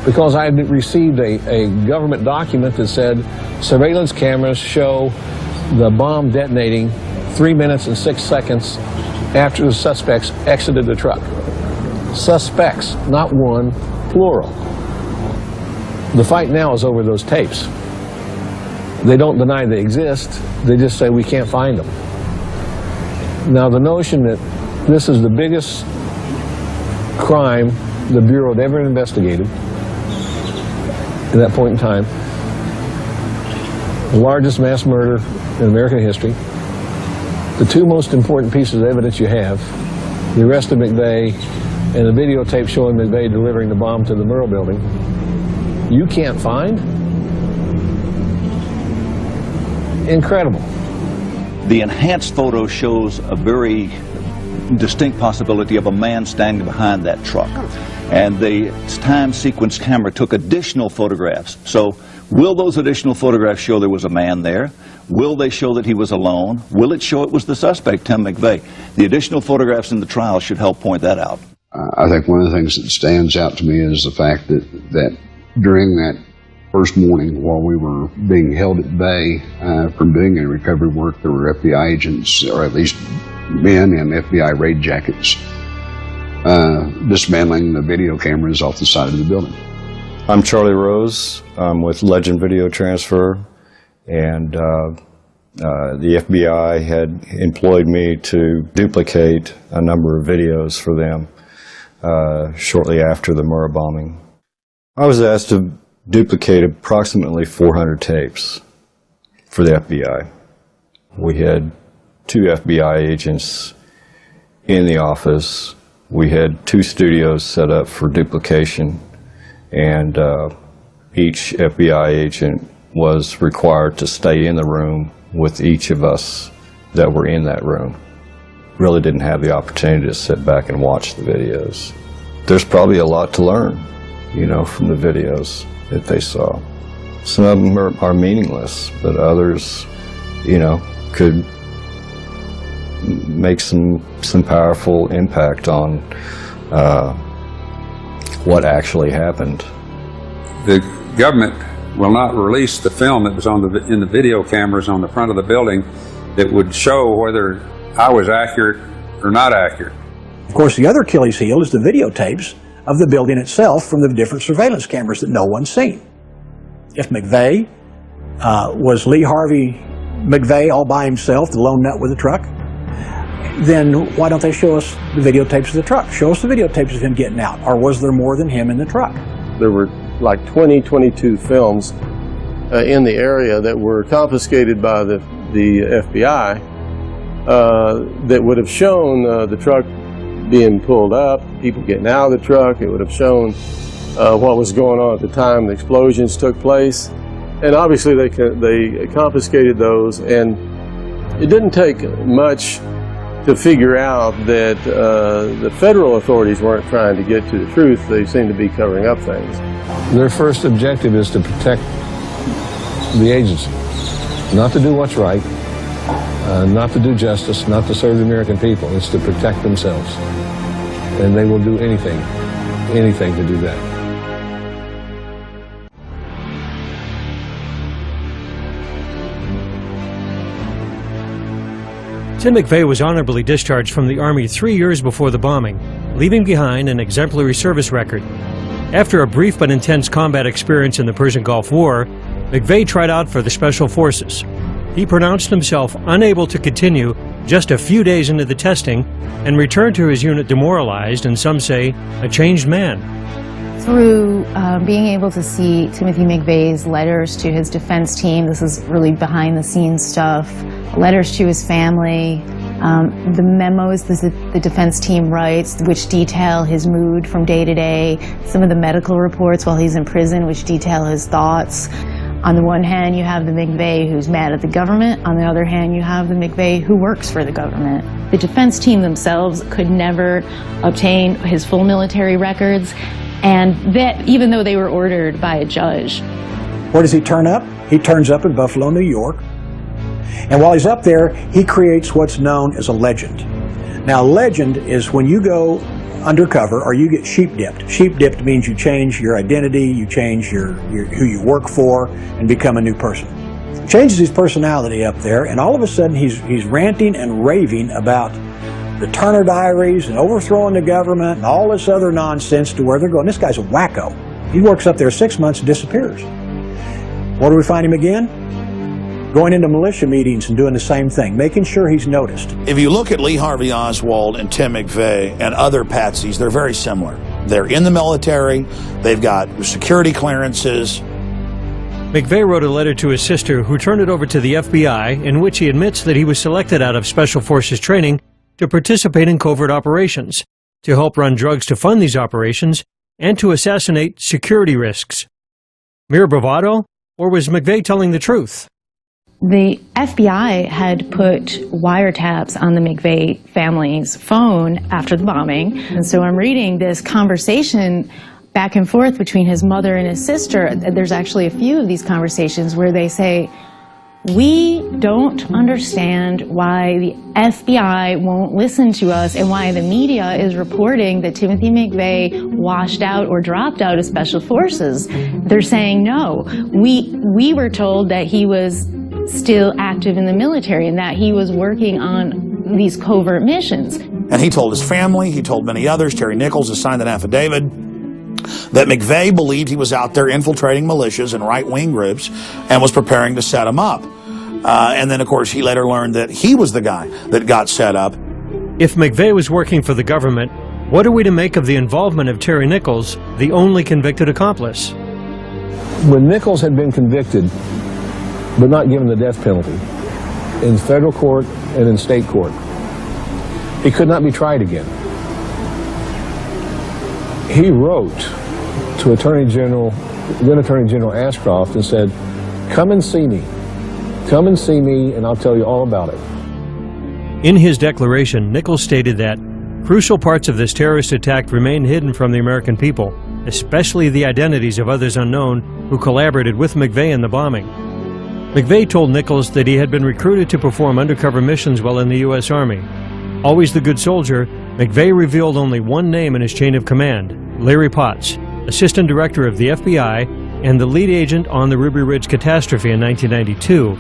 because I had received a government document that said surveillance cameras show the bomb detonating 3 minutes and 6 seconds after the suspects exited the truck. Suspects, not one, plural. The fight now is over those tapes. They don't deny they exist, they just say we can't find them. Now, the notion that this is the biggest crime the Bureau had ever investigated at that point in time, the largest mass murder in American history, the two most important pieces of evidence you have, the arrest of McVeigh and the videotape showing McVeigh delivering the bomb to the Murrah building, you can't find? Incredible. The enhanced photo shows a very distinct possibility of a man standing behind that truck. And the time sequence camera took additional photographs. So will those additional photographs show there was a man there? Will they show that he was alone? Will it show it was the suspect, Tim McVeigh? The additional photographs in the trial should help point that out. I think one of the things that stands out to me is the fact that during that first morning, while we were being held at bay from doing any recovery work, there were FBI agents, or at least men in FBI raid jackets, dismantling the video cameras off the side of the building. I'm Charlie Rose. I'm with Legend Video Transfer, and the FBI had employed me to duplicate a number of videos for them shortly after the Murrah bombing. I was asked to duplicate approximately 400 tapes for the FBI. We had 2 FBI agents in the office. We had 2 studios set up for duplication, and each FBI agent was required to stay in the room with each of us that were in that room. Really didn't have the opportunity to sit back and watch the videos. There's probably a lot to learn, from the videos that they saw. Some of them are meaningless, but others, could make some powerful impact on what actually happened. The government will not release the film that was in the video cameras on the front of the building that would show whether I was accurate or not accurate. Of course, the other Achilles heel is the videotapes of the building itself from the different surveillance cameras that no one's seen. If McVeigh was Lee Harvey McVeigh all by himself, the lone nut with the truck, then why don't they show us the videotapes of the truck? Show us the videotapes of him getting out. Or was there more than him in the truck? There were like 22 films in the area that were confiscated by the FBI that would have shown the truck being pulled up, people getting out of the truck. It would have shown what was going on at the time the explosions took place. And obviously they confiscated those, and it didn't take much to figure out that the federal authorities weren't trying to get to the truth. They seemed to be covering up things. Their first objective is to protect the agency, not to do what's right, not to do justice, not to serve the American people. It's to protect themselves. And they will do anything to do that. Tim McVeigh was honorably discharged from the Army 3 years before the bombing, leaving behind an exemplary service record. After a brief but intense combat experience in the Persian Gulf War, McVeigh tried out for the Special Forces. He pronounced himself unable to continue just a few days into the testing and returned to his unit demoralized and, some say, a changed man. Through being able to see Timothy McVeigh's letters to his defense team, this is really behind-the-scenes stuff, letters to his family, the memos the defense team writes, which detail his mood from day to day, some of the medical reports while he's in prison, which detail his thoughts. On the one hand, you have the McVeigh who's mad at the government. On the other hand, you have the McVeigh who works for the government. The defense team themselves could never obtain his full military records, and that even though they were ordered by a judge. Where does he turn up? He turns up in Buffalo, New York. And while he's up there, he creates what's known as a legend. Now, a legend is when you go undercover or you get sheep-dipped. Sheep-dipped means you change your identity, you change who you work for, and become a new person. Changes his personality up there, and all of a sudden he's ranting and raving about the Turner Diaries and overthrowing the government and all this other nonsense to where they're going. This guy's a wacko. He works up there 6 months and disappears. Where do we find him again? Going into militia meetings and doing the same thing, making sure he's noticed. If you look at Lee Harvey Oswald and Tim McVeigh and other patsies, they're very similar. They're in the military, they've got security clearances. McVeigh wrote a letter to his sister, who turned it over to the FBI, in which he admits that he was selected out of Special Forces training to participate in covert operations, to help run drugs to fund these operations, and to assassinate security risks. Mere bravado, or was McVeigh telling the truth? The FBI had put wiretaps on the McVeigh family's phone after the bombing. And so I'm reading this conversation back and forth between his mother and his sister. There's actually a few of these conversations where they say, "We don't understand why the FBI won't listen to us and why the media is reporting that Timothy McVeigh washed out or dropped out of Special Forces." They're saying, no, we were told that he was still active in the military and that he was working on these covert missions. And he told his family, he told many others, Terry Nichols has signed an affidavit, that McVeigh believed he was out there infiltrating militias and right-wing groups and was preparing to set them up. And then, of course, he later learned that he was the guy that got set up. If McVeigh was working for the government, what are we to make of the involvement of Terry Nichols, the only convicted accomplice? When Nichols had been convicted, but not given the death penalty, in federal court and in state court, he could not be tried again. He wrote to then Attorney General Ashcroft and said, "Come and see me. Come and see me and I'll tell you all about it." In his declaration, Nichols stated that crucial parts of this terrorist attack remain hidden from the American people, especially the identities of others unknown who collaborated with McVeigh in the bombing. McVeigh told Nichols that he had been recruited to perform undercover missions while in the U.S. Army. Always the good soldier, McVeigh revealed only one name in his chain of command, Larry Potts, Assistant Director of the FBI and the lead agent on the Ruby Ridge catastrophe in 1992,